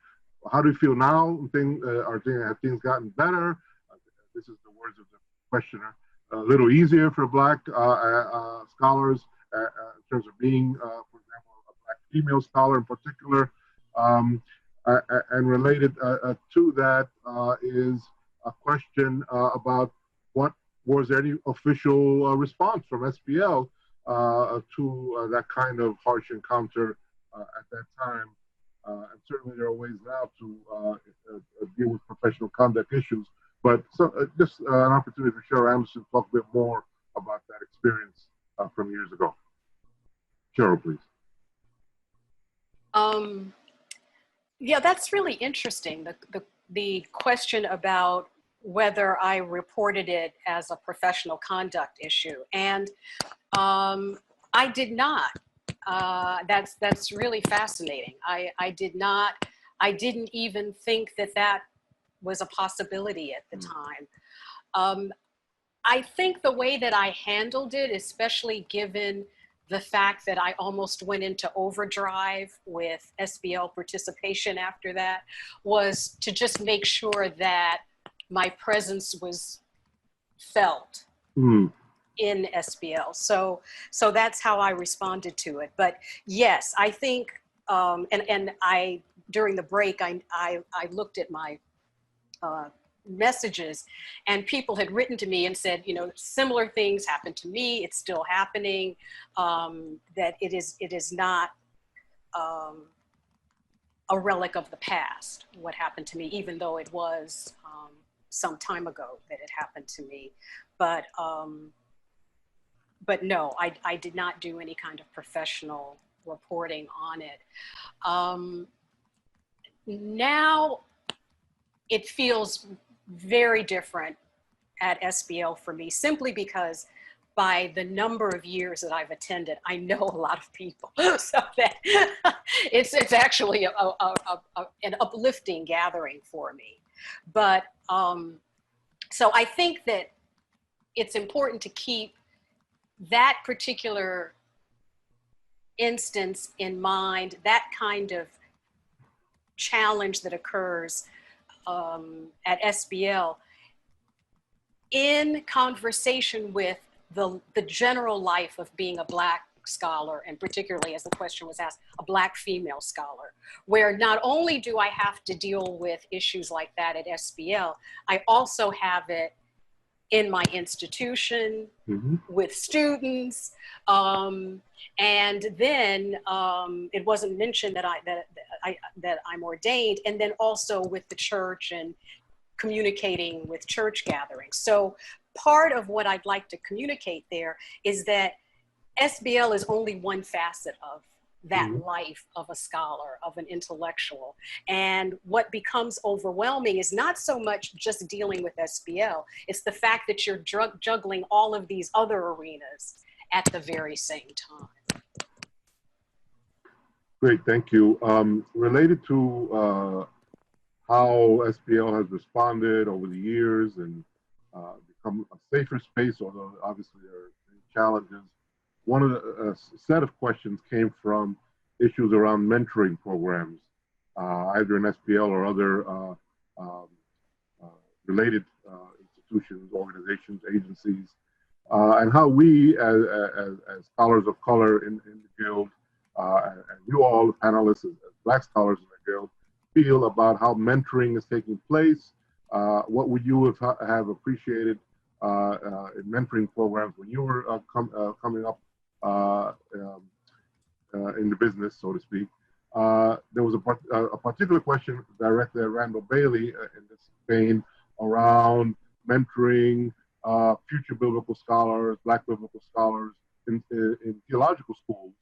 how do you feel now? Have things gotten better? This is the words of the questioner. A little easier for Black scholars in terms of being, for example, a Black female scholar in particular. And related to that is a question about was there any official response from SBL to that kind of harsh encounter at that time. And certainly there are ways now to deal with professional conduct issues. But just an opportunity for Cheryl Anderson to talk a bit more about that experience from years ago. Cheryl, please. Yeah, that's really interesting. The question about whether I reported it as a professional conduct issue, and I did not. That's really fascinating. I did not. I didn't even think that was a possibility at the time. I think the way that I handled it, especially given the fact that I almost went into overdrive with SBL participation after that, was to just make sure that my presence was felt in SBL. So that's how I responded to it. But yes, I think, and I, during the break, I looked at my messages, and people had written to me and said, you know, similar things happened to me. It's still happening. That it is not a relic of the past, what happened to me, even though it was some time ago that it happened to me. But no, I did not do any kind of professional reporting on it. Now it feels very different at SBL for me, simply because by the number of years that I've attended, I know a lot of people. So that it's actually an uplifting gathering for me. But so I think that it's important to keep that particular instance in mind, that kind of challenge that occurs at SBL, in conversation with the general life of being a Black scholar, and particularly, as the question was asked, a Black female scholar, where not only do I have to deal with issues like that at SBL, I also have it in my institution, with students, and then it wasn't mentioned that I'm ordained, and then also with the church and communicating with church gatherings. So part of what I'd like to communicate there is that SBL is only one facet of that life of a scholar, of an intellectual. And what becomes overwhelming is not so much just dealing with SBL, it's the fact that you're juggling all of these other arenas at the very same time. Great, thank you. Related to how SBL has responded over the years and become a safer space, although obviously there are many challenges. One of the set of questions came from issues around mentoring programs, either in SBL or other related institutions, organizations, agencies, and how we as scholars of color in the Guild, and you all panelists as Black scholars in the Guild, feel about how mentoring is taking place. What would you have appreciated in mentoring programs when you were coming up in the business, so to speak? There was a particular question directed at Randall Bailey in this vein around mentoring future biblical scholars, Black biblical scholars in theological schools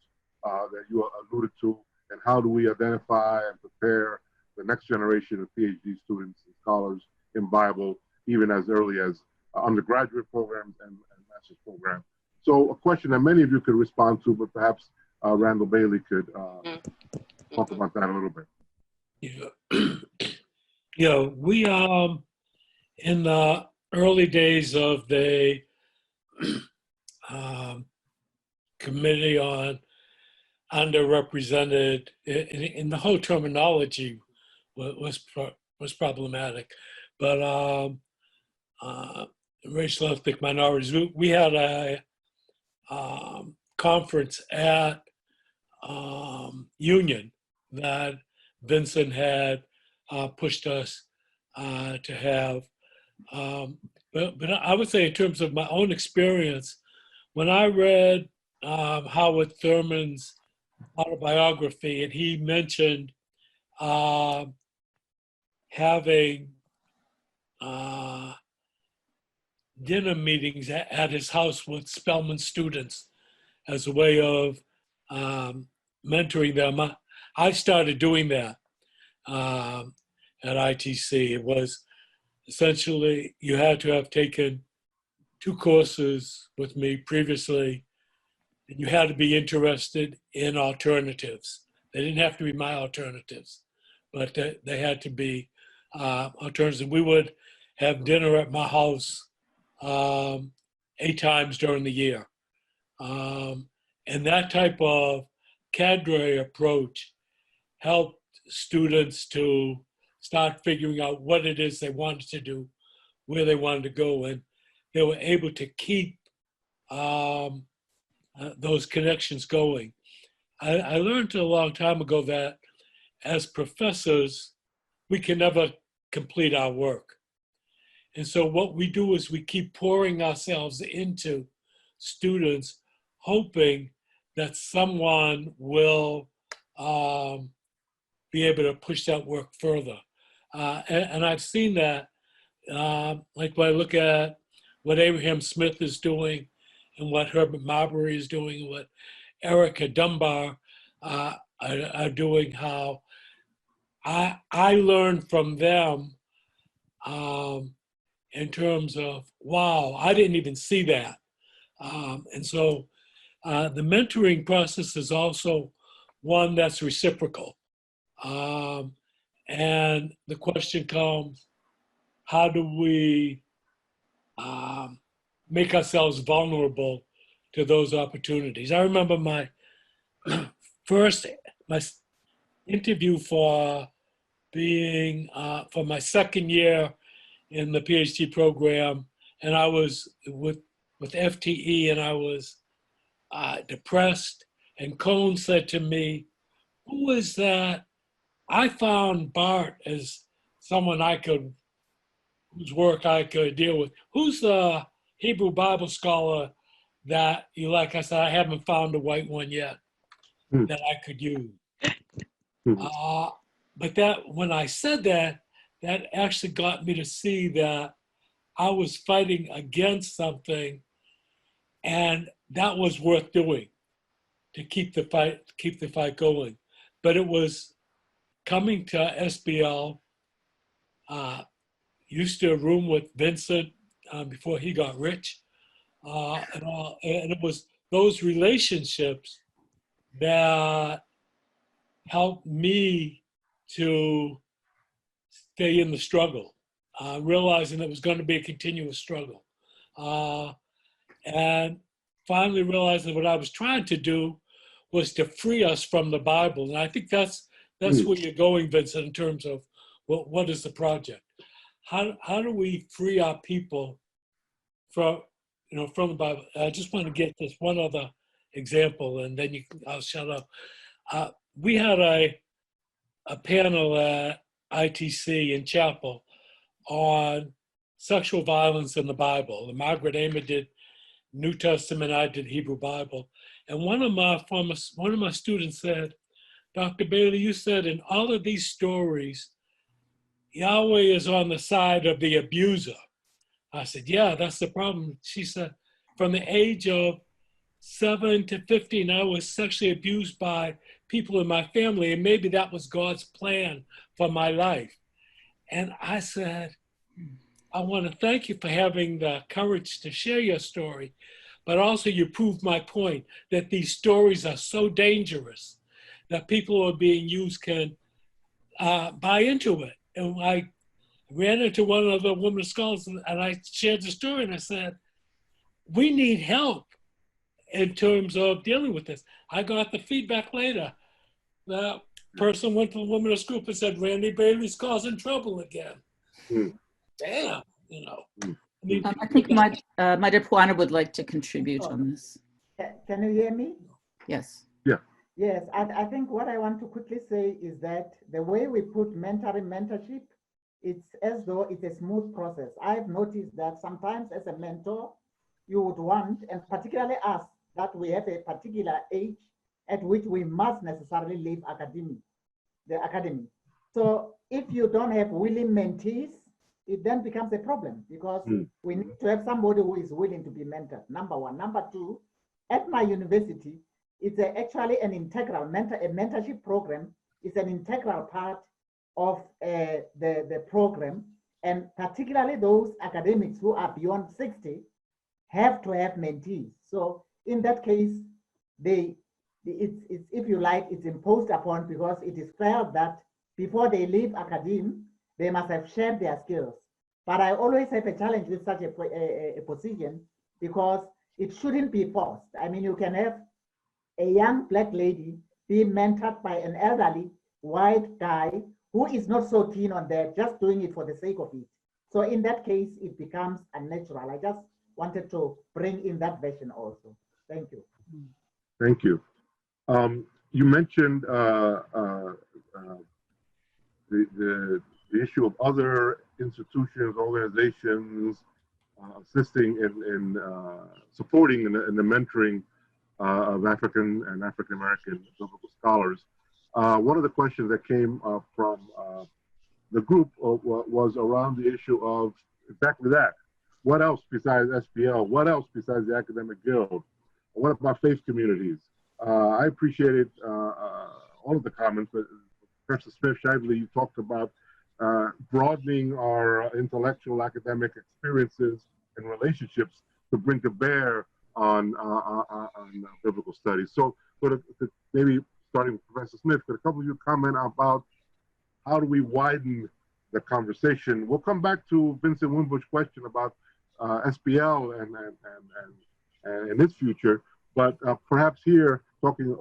that you alluded to, and how do we identify and prepare the next generation of PhD students and scholars in Bible, even as early as undergraduate programs and master's programs. So a question that many of you could respond to, but perhaps Randall Bailey could talk about that a little bit. Yeah, we in the early days of the Committee on Underrepresented, in the whole terminology was problematic, but racial ethnic minorities. We had a conference at Union that Vincent had pushed us to have. But I would say in terms of my own experience, when I read Howard Thurman's autobiography, and he mentioned having dinner meetings at his house with Spelman students as a way of mentoring them. I started doing that at ITC. It was essentially, you had to have taken 2 courses with me previously, and you had to be interested in alternatives. They didn't have to be my alternatives, but they had to be alternatives. And we would have dinner at my house 8 times during the year. And that type of cadre approach helped students to start figuring out what it is they wanted to do, where they wanted to go, and they were able to keep those connections going. I learned a long time ago that as professors, we can never complete our work. And so what we do is we keep pouring ourselves into students, hoping that someone will be able to push that work further. And I've seen that like when I look at what Abraham Smith is doing and what Herbert Marbury is doing and what Erica Dunbar are doing, how I learned from them in terms of, wow, I didn't even see that. And so the mentoring process is also one that's reciprocal. And the question comes, how do we make ourselves vulnerable to those opportunities? I remember my first, my interview for being, for my second year in the PhD program, and I was with FTE, and I was depressed. And Cone said to me, "Who is that?" I found Bart as someone whose work I could deal with. Who's the Hebrew Bible scholar that you like? I said, I haven't found a white one yet that I could use. But that when I said that, that actually got me to see that I was fighting against something, and that was worth doing to keep the fight going. But it was coming to SBL, used to a room with Vincent before he got rich, and it was those relationships that helped me to stay in the struggle, realizing it was going to be a continuous struggle. And finally realizing that what I was trying to do was to free us from the Bible. And I think that's where you're going, Vincent, in terms of what is the project? How do we free our people from the Bible? I just want to get this one other example, and then I'll shut up. We had a panel at ITC in Chapel on sexual violence in the Bible. And Margaret Amer did New Testament, I did Hebrew Bible. And one of my students said, "Dr. Bailey, you said in all of these stories, Yahweh is on the side of the abuser." I said, "Yeah, that's the problem." She said, "From the age of 7 to 15, I was sexually abused by people in my family, and maybe that was God's plan for my life." And I said, "I want to thank you for having the courage to share your story, but also you proved my point that these stories are so dangerous that people who are being used can buy into it." And I ran into one of the women scholars, and I shared the story, and I said, "We need help in terms of dealing with this." I got the feedback later. The person went to the women's group and said, "Randy Bailey's causing trouble again." Damn, I think Madam would like to contribute on this. Can you hear me? Yes. Yeah. Yes, I think what I want to quickly say is that the way we put mentorship, it's as though it's a smooth process. I've noticed that sometimes as a mentor, you would want, and particularly us, that we have a particular age at which we must necessarily leave the academy. So if you don't have willing mentees, it then becomes a problem, because we need to have somebody who is willing to be mentored, number one. Number two, at my university, it's actually an integral a mentorship program is an integral part of the program, and particularly those academics who are beyond 60 have to have mentees. So in that case, it's if you like, it's imposed upon, because it is felt that before they leave academia, they must have shared their skills. But I always have a challenge with such a position, because it shouldn't be forced. I mean, you can have a young Black lady be mentored by an elderly white guy who is not so keen on that, just doing it for the sake of it. So in that case, it becomes unnatural. I just wanted to bring in that version also. Thank you. Thank you. You mentioned the issue of other institutions, organizations assisting in supporting in the mentoring of African and African American biblical scholars. One of the questions that came from the group was around the issue of exactly that. What else besides SBL? What else besides the academic guild? What about faith communities? I appreciated all of the comments, but Professor Smith-Shively, you talked about broadening our intellectual academic experiences and relationships to bring to bear on biblical studies. So, maybe starting with Professor Smith, could a couple of you comment about how do we widen the conversation? We'll come back to Vincent Wimbush's question about SBL and its future, but perhaps here talking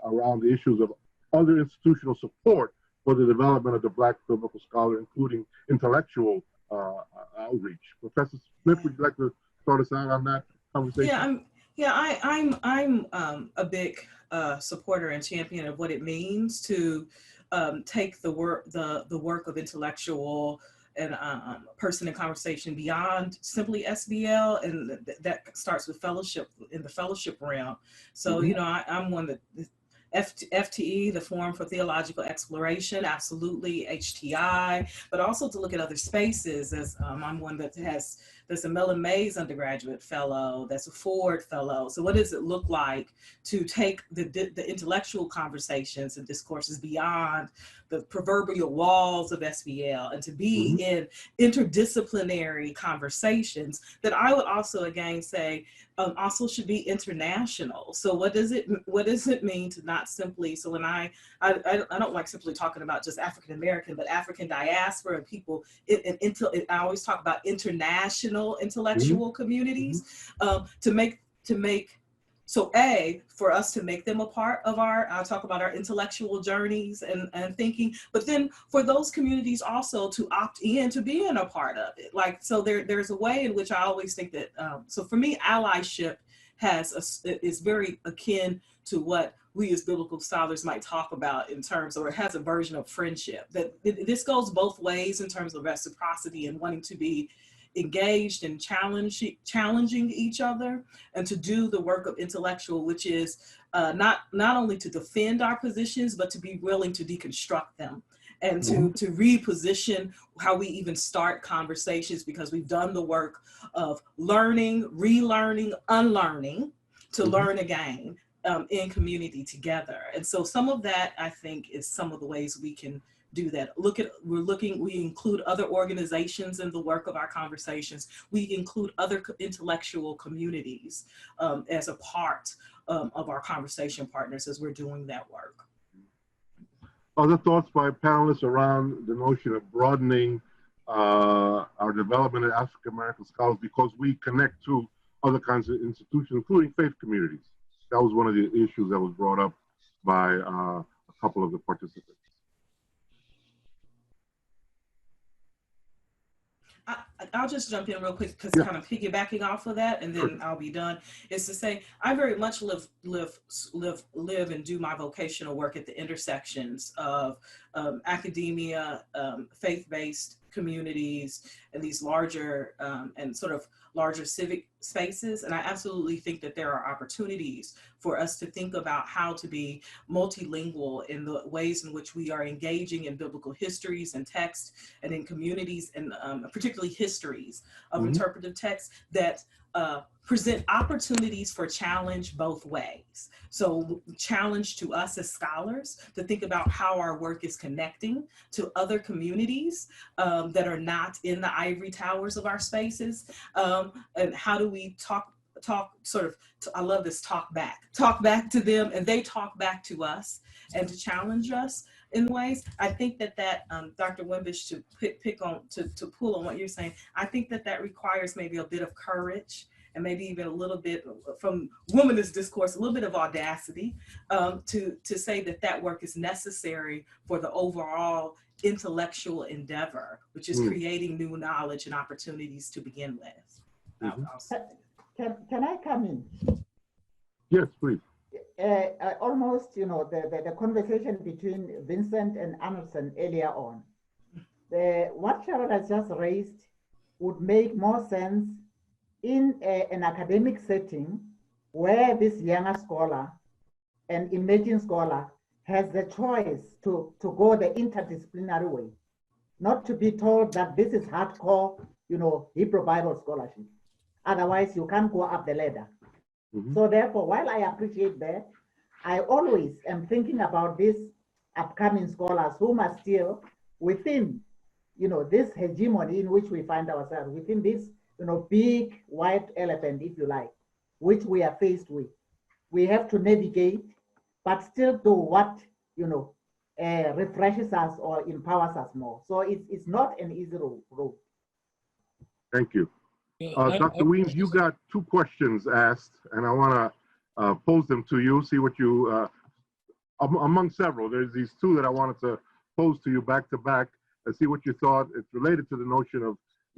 around the issues of other institutional support for the development of the Black biblical scholar, including intellectual outreach. Professor Smith, would you like to start us out on that conversation? I'm a big supporter and champion of what it means to take the work of intellectual and person in conversation beyond simply SBL, and that starts with fellowship in the fellowship realm. So I'm one that FTE, the Forum for Theological Exploration, absolutely, HTI, but also to look at other spaces. As I'm one that there's a Mellon Mays undergraduate fellow, that's a Ford fellow. So what does it look like to take the intellectual conversations and discourses beyond the proverbial walls of SBL and to be in interdisciplinary conversations that I would also again say also should be international. So what does it mean to not simply, so when I don't like simply talking about just African American, but African diaspora and people, I always talk about international intellectual communities to make so for us to make them a part of I'll talk about our intellectual journeys and thinking, but then for those communities also to opt in to being a part of it. Like, so there's a way in which I always think that, so for me, allyship is very akin to what we as biblical scholars might talk about in terms, or it has a version of friendship, that this goes both ways in terms of reciprocity and wanting to be engaged and challenging each other, and to do the work of intellectual, which is not only to defend our positions, but to be willing to deconstruct them and to reposition how we even start conversations, because we've done the work of learning, relearning, unlearning to learn again in community together. And so some of that, I think, is some of the ways we can do that. We include other organizations in the work of our conversations. We include other intellectual communities as a part of our conversation partners as we're doing that work. Other thoughts by panelists around the notion of broadening our development of African American scholars, because we connect to other kinds of institutions, including faith communities. That was one of the issues that was brought up by a couple of the participants. I'll just jump in real quick, because kind of piggybacking off of that, and then I'll be done, is to say I very much live and do my vocational work at the intersections of academia, faith-based communities, and these larger and sort of larger civic spaces. And I absolutely think that there are opportunities for us to think about how to be multilingual in the ways in which we are engaging in biblical histories and text, and in communities, and particularly histories of interpretive text that present opportunities for challenge both ways. So challenge to us as scholars to think about how our work is connecting to other communities that are not in the ivory towers of our spaces, and how do we talk sort of, I love this, talk back to them, and they talk back to us, and to challenge us in ways. I think that Dr. Wimbush, to to pull on what you're saying, I think that requires maybe a bit of courage, and maybe even a little bit from womanist discourse, a little bit of audacity, to say that work is necessary for the overall intellectual endeavor, which is creating new knowledge and opportunities to begin with. Can I come in? Yes, please. Almost, the conversation between Vincent and Anderson earlier on. What Sharon has just raised would make more sense in an academic setting where this younger scholar and emerging scholar has the choice to go the interdisciplinary way, not to be told that this is hardcore, Hebrew Bible scholarship. Otherwise, you can't go up the ladder. Mhm. So therefore, while I appreciate that, I always am thinking about these upcoming scholars who must still, within, this hegemony in which we find ourselves, within this, big white elephant, if you like, which we are faced with. We have to navigate, but still do what, refreshes us or empowers us more. So it's not an easy road. Thank you. Yeah, Dr. Weems, you got two questions asked, and I want to pose them to you, see what you, among several, there's these two that I wanted to pose to you back to back and see what you thought. It's related to the notion of,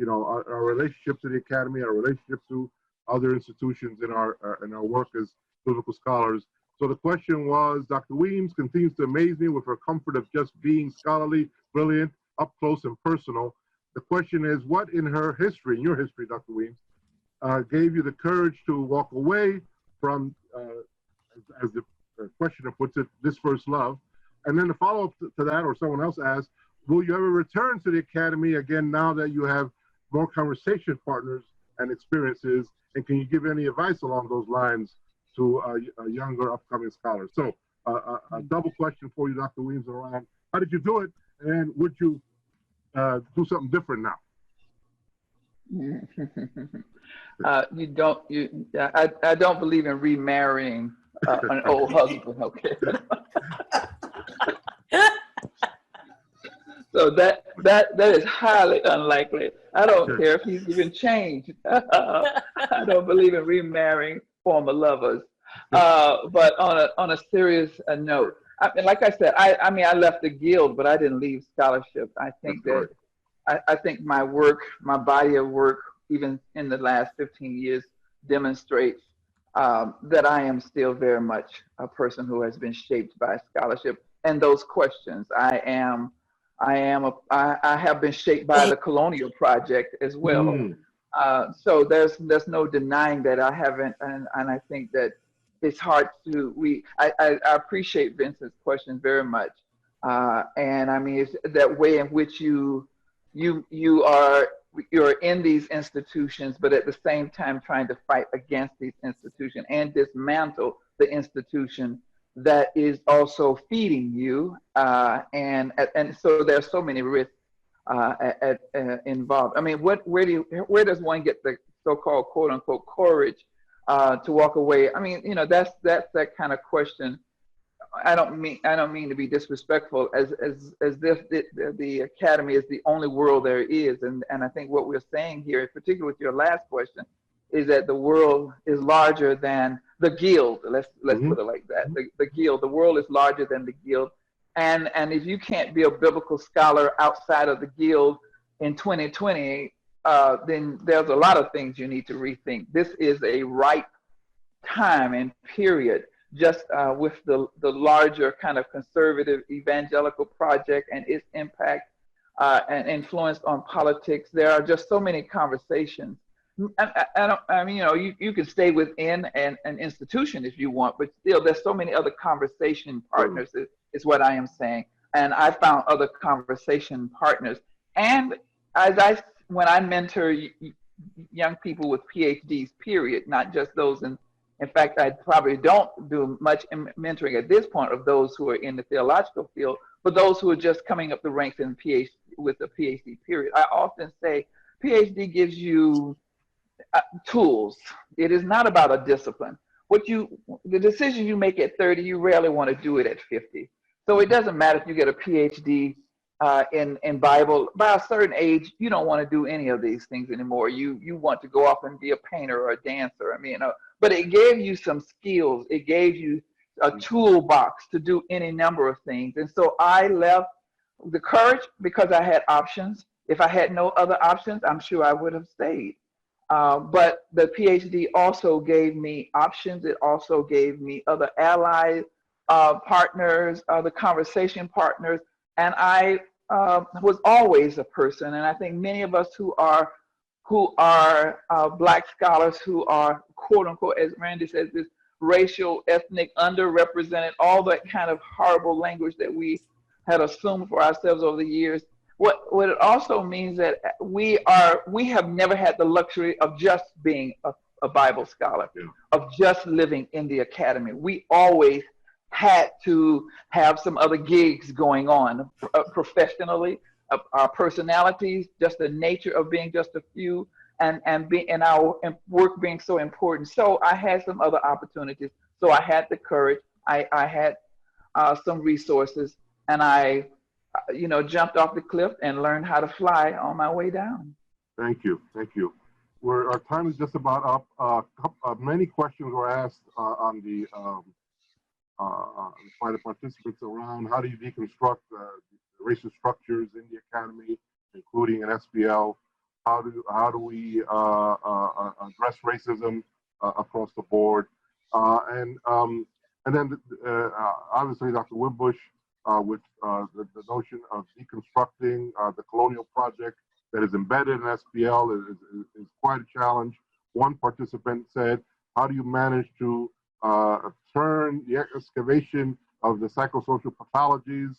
our relationship to the academy, our relationship to other institutions in our work as biblical scholars. So the question was, Dr. Weems continues to amaze me with her comfort of just being scholarly, brilliant, up close and personal. The question is, what in her history, in your history, Dr. Weems, gave you the courage to walk away from, as the questioner puts it, this first love? And then the follow-up to that, or someone else asked, will you ever return to the academy again now that you have more conversation partners and experiences? And can you give any advice along those lines to younger upcoming scholars? So a double question for you, Dr. Weems, around how did you do it? And would you do something different now? I don't believe in remarrying an old husband, okay? So that is highly unlikely. I don't care if he's even changed. I don't believe in remarrying former lovers. But on a serious note, like I said, I mean, I left the guild, but I didn't leave scholarship. I think that I think my work, my body of work, even in the last 15 years, demonstrates that I am still very much a person who has been shaped by scholarship and those questions. I have been shaped by the Colonial Project as well. So there's no denying that I haven't, and I think that it's hard to, I appreciate Vincent's question very much. And I mean, it's that way in which you're in these institutions, but at the same time trying to fight against these institutions and dismantle the institution that is also feeding you, and so there's so many risks involved. I mean, where does one get the so-called quote unquote courage to walk away? I mean, that's that kind of question. I don't mean to be disrespectful, as if the academy is the only world there is, and I think what we're saying here, particularly with your last question, is that the world is larger than the guild. Let's put it like that. The guild, the world is larger than the guild. And if you can't be a biblical scholar outside of the guild in 2020, then there's a lot of things you need to rethink. This is a ripe time and period, just with the larger kind of conservative evangelical project and its impact and influence on politics. There are just so many conversations. I mean, you can stay within an institution if you want, but still there's so many other conversation partners is what I am saying. And I found other conversation partners. And when I mentor young people with PhDs, period, not just those in fact, I probably don't do much mentoring at this point of those who are in the theological field, but those who are just coming up the ranks in PhD with a PhD, period. I often say PhD gives you tools. It is not about a discipline. The decision you make at 30, you rarely want to do it at 50. So it doesn't matter if you get a PhD in Bible. By a certain age, you don't want to do any of these things anymore. You want to go off and be a painter or a dancer. I mean, but it gave you some skills. It gave you a toolbox to do any number of things. And so I left the courage because I had options. If I had no other options, I'm sure I would have stayed. But the PhD also gave me options. It also gave me other allies, partners, other conversation partners. And I was always a person. And I think many of us who are Black scholars who are, quote unquote, as Randy says, this racial, ethnic, underrepresented, all that kind of horrible language that we had assumed for ourselves over the years. what it also means that we have never had the luxury of just being a Bible scholar, Yeah. of just living in the academy. We always had to have some other gigs going on professionally, our personalities, just the nature of being just a few, and our work being so important. So I had some other opportunities. So I had the courage. I had some resources, and I, jumped off the cliff and learned how to fly on my way down. Thank you. Thank you. Our time is just about up. Many questions were asked on the by the participants around how do you deconstruct racial structures in the academy, including an SBL. How do we address racism across the board? And then obviously Dr. Wimbush with the notion of deconstructing the colonial project that is embedded in SBL is quite a challenge. One participant said, how do you manage to turn the excavation of the psychosocial pathologies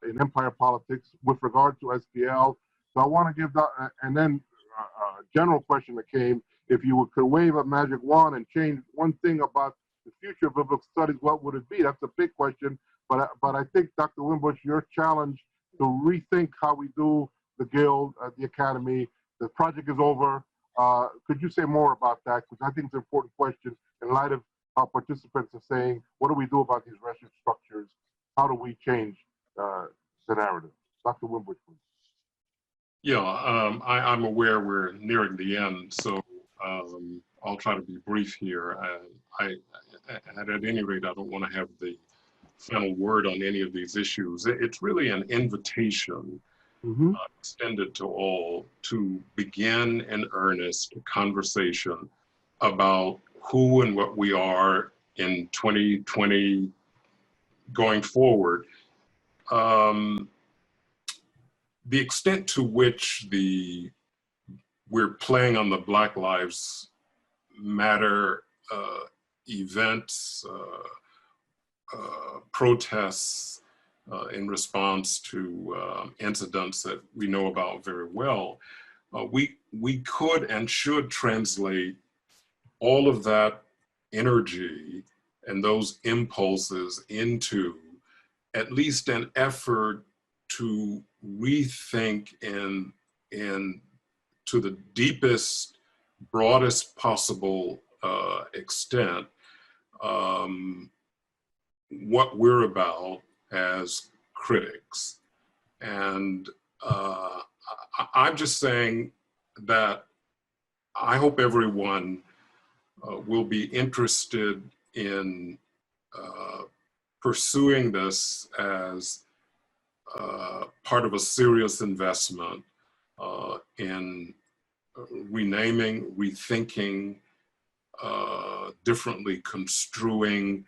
in empire politics with regard to SBL? So I want to give that, and then a general question that came, if you could wave a magic wand and change one thing about the future of biblical studies, what would it be? That's a big question, but I think, Dr. Wimbush, your challenge to rethink how we do the Guild, the Academy, the project is over. Could you say more about that? Because I think it's an important question in light of how participants are saying, what do we do about these racial structures? How do we change the narrative? Dr. Wimbush, please. Yeah, I'm aware we're nearing the end, so I'll try to be brief here. At any rate, I don't want to have the final word on any of these issues. It's really an invitation extended to all to begin in earnest conversation about who and what we are in 2020 going forward. The extent to which we're playing on the Black Lives Matter events, protests in response to incidents that we know about very well, we could and should translate all of that energy and those impulses into at least an effort to rethink in to the deepest, broadest possible extent what we're about as critics. And I'm just saying that I hope everyone will be interested in pursuing this as part of a serious investment in renaming, rethinking, differently construing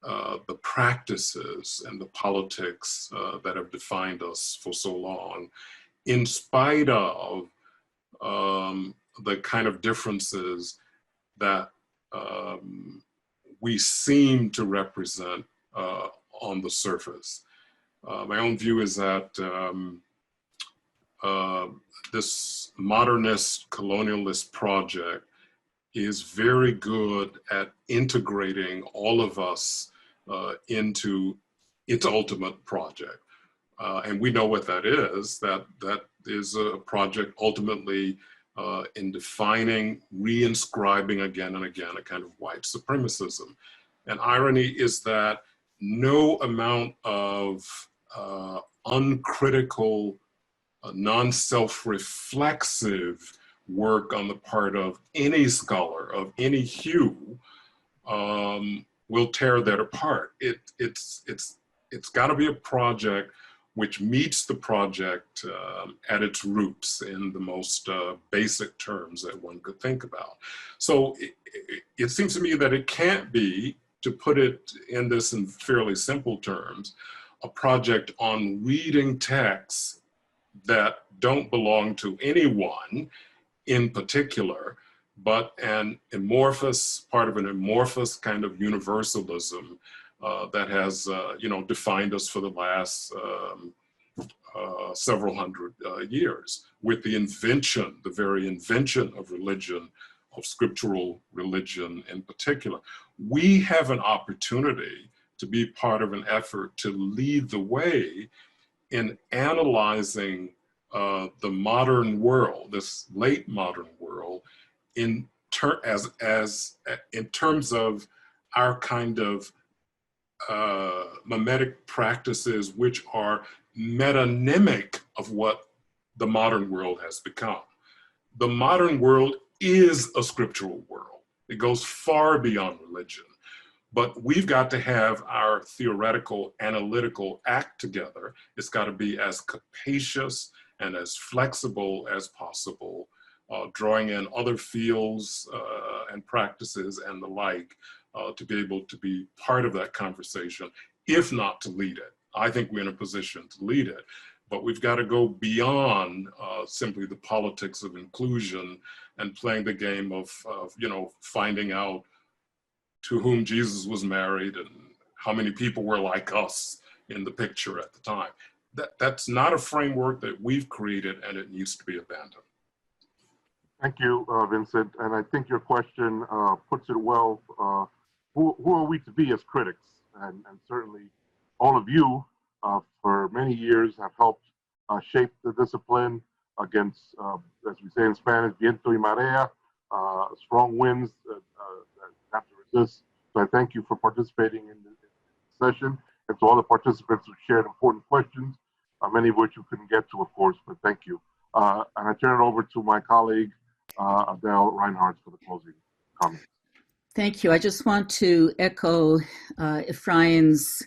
the practices and the politics that have defined us for so long, in spite of the kind of differences that we seem to represent on the surface. My own view is that this modernist colonialist project is very good at integrating all of us into its ultimate project. And we know what that is. That is a project ultimately in defining, re-inscribing again and again a kind of white supremacism. And irony is that no amount of uncritical, non-self-reflexive work on the part of any scholar of any hue will tear that apart. It's got to be a project which meets the project at its roots in the most basic terms that one could think about. So it seems to me that it can't be, to put it in this in fairly simple terms, a project on reading texts that don't belong to anyone in particular, but an amorphous, part of an amorphous kind of universalism that has, defined us for the last several hundred years with the very invention of religion, of scriptural religion in particular. We have an opportunity to be part of an effort to lead the way in analyzing the modern world, this late modern world, in terms of our kind of mimetic practices, which are metonymic of what the modern world has become. The modern world is a scriptural world. It goes far beyond religion. But we've got to have our theoretical, analytical act together. It's got to be as capacious and as flexible as possible, drawing in other fields and practices and the like to be able to be part of that conversation, if not to lead it. I think we're in a position to lead it, but we've got to go beyond simply the politics of inclusion and playing the game of finding out to whom Jesus was married and how many people were like us in the picture at the time. That's not a framework that we've created, and it needs to be abandoned. Thank you, Vincent. And I think your question puts it well. Who are we to be as critics? And certainly all of you for many years have helped shape the discipline against, as we say in Spanish, viento y marea, strong winds that have to resist. So I thank you for participating in this session, and to all the participants who shared important questions, many of which you couldn't get to, of course, but thank you. And I turn it over to my colleague, Adele Reinhardt, for the closing comments. Thank you. I just want to echo Ephraim's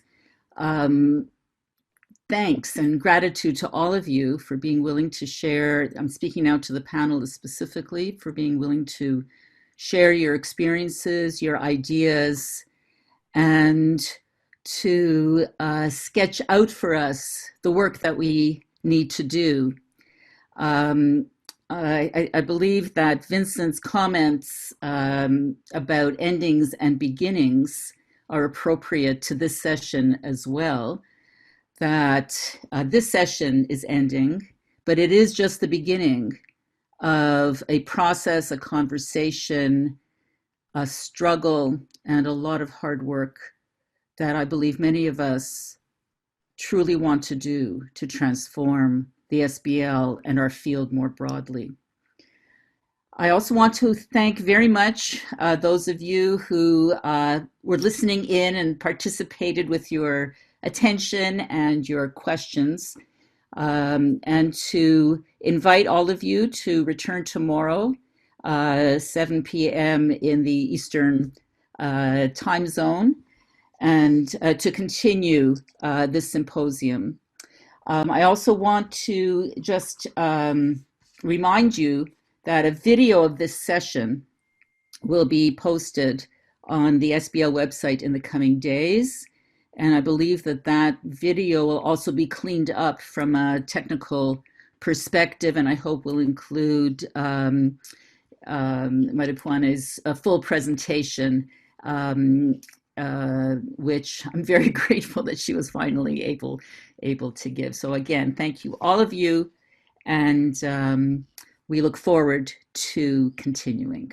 thanks and gratitude to all of you for being willing to share. I'm speaking now to the panelists specifically, for being willing to share your experiences, your ideas, and to sketch out for us the work that we need to do. I believe that Vincent's comments about endings and beginnings are appropriate to this session as well, that this session is ending, but it is just the beginning of a process, a conversation, a struggle, and a lot of hard work that I believe many of us truly want to do to transform the SBL and our field more broadly. I also want to thank very much those of you who were listening in and participated with your attention and your questions, and to invite all of you to return tomorrow, 7 p.m. in the Eastern time zone, and to continue this symposium. I also want to just remind you that a video of this session will be posted on the SBL website in the coming days. And I believe that that video will also be cleaned up from a technical perspective, and I hope will include Maripuane's full presentation, which I'm very grateful that she was finally able to give. So again, thank you, all of you, and we look forward to continuing.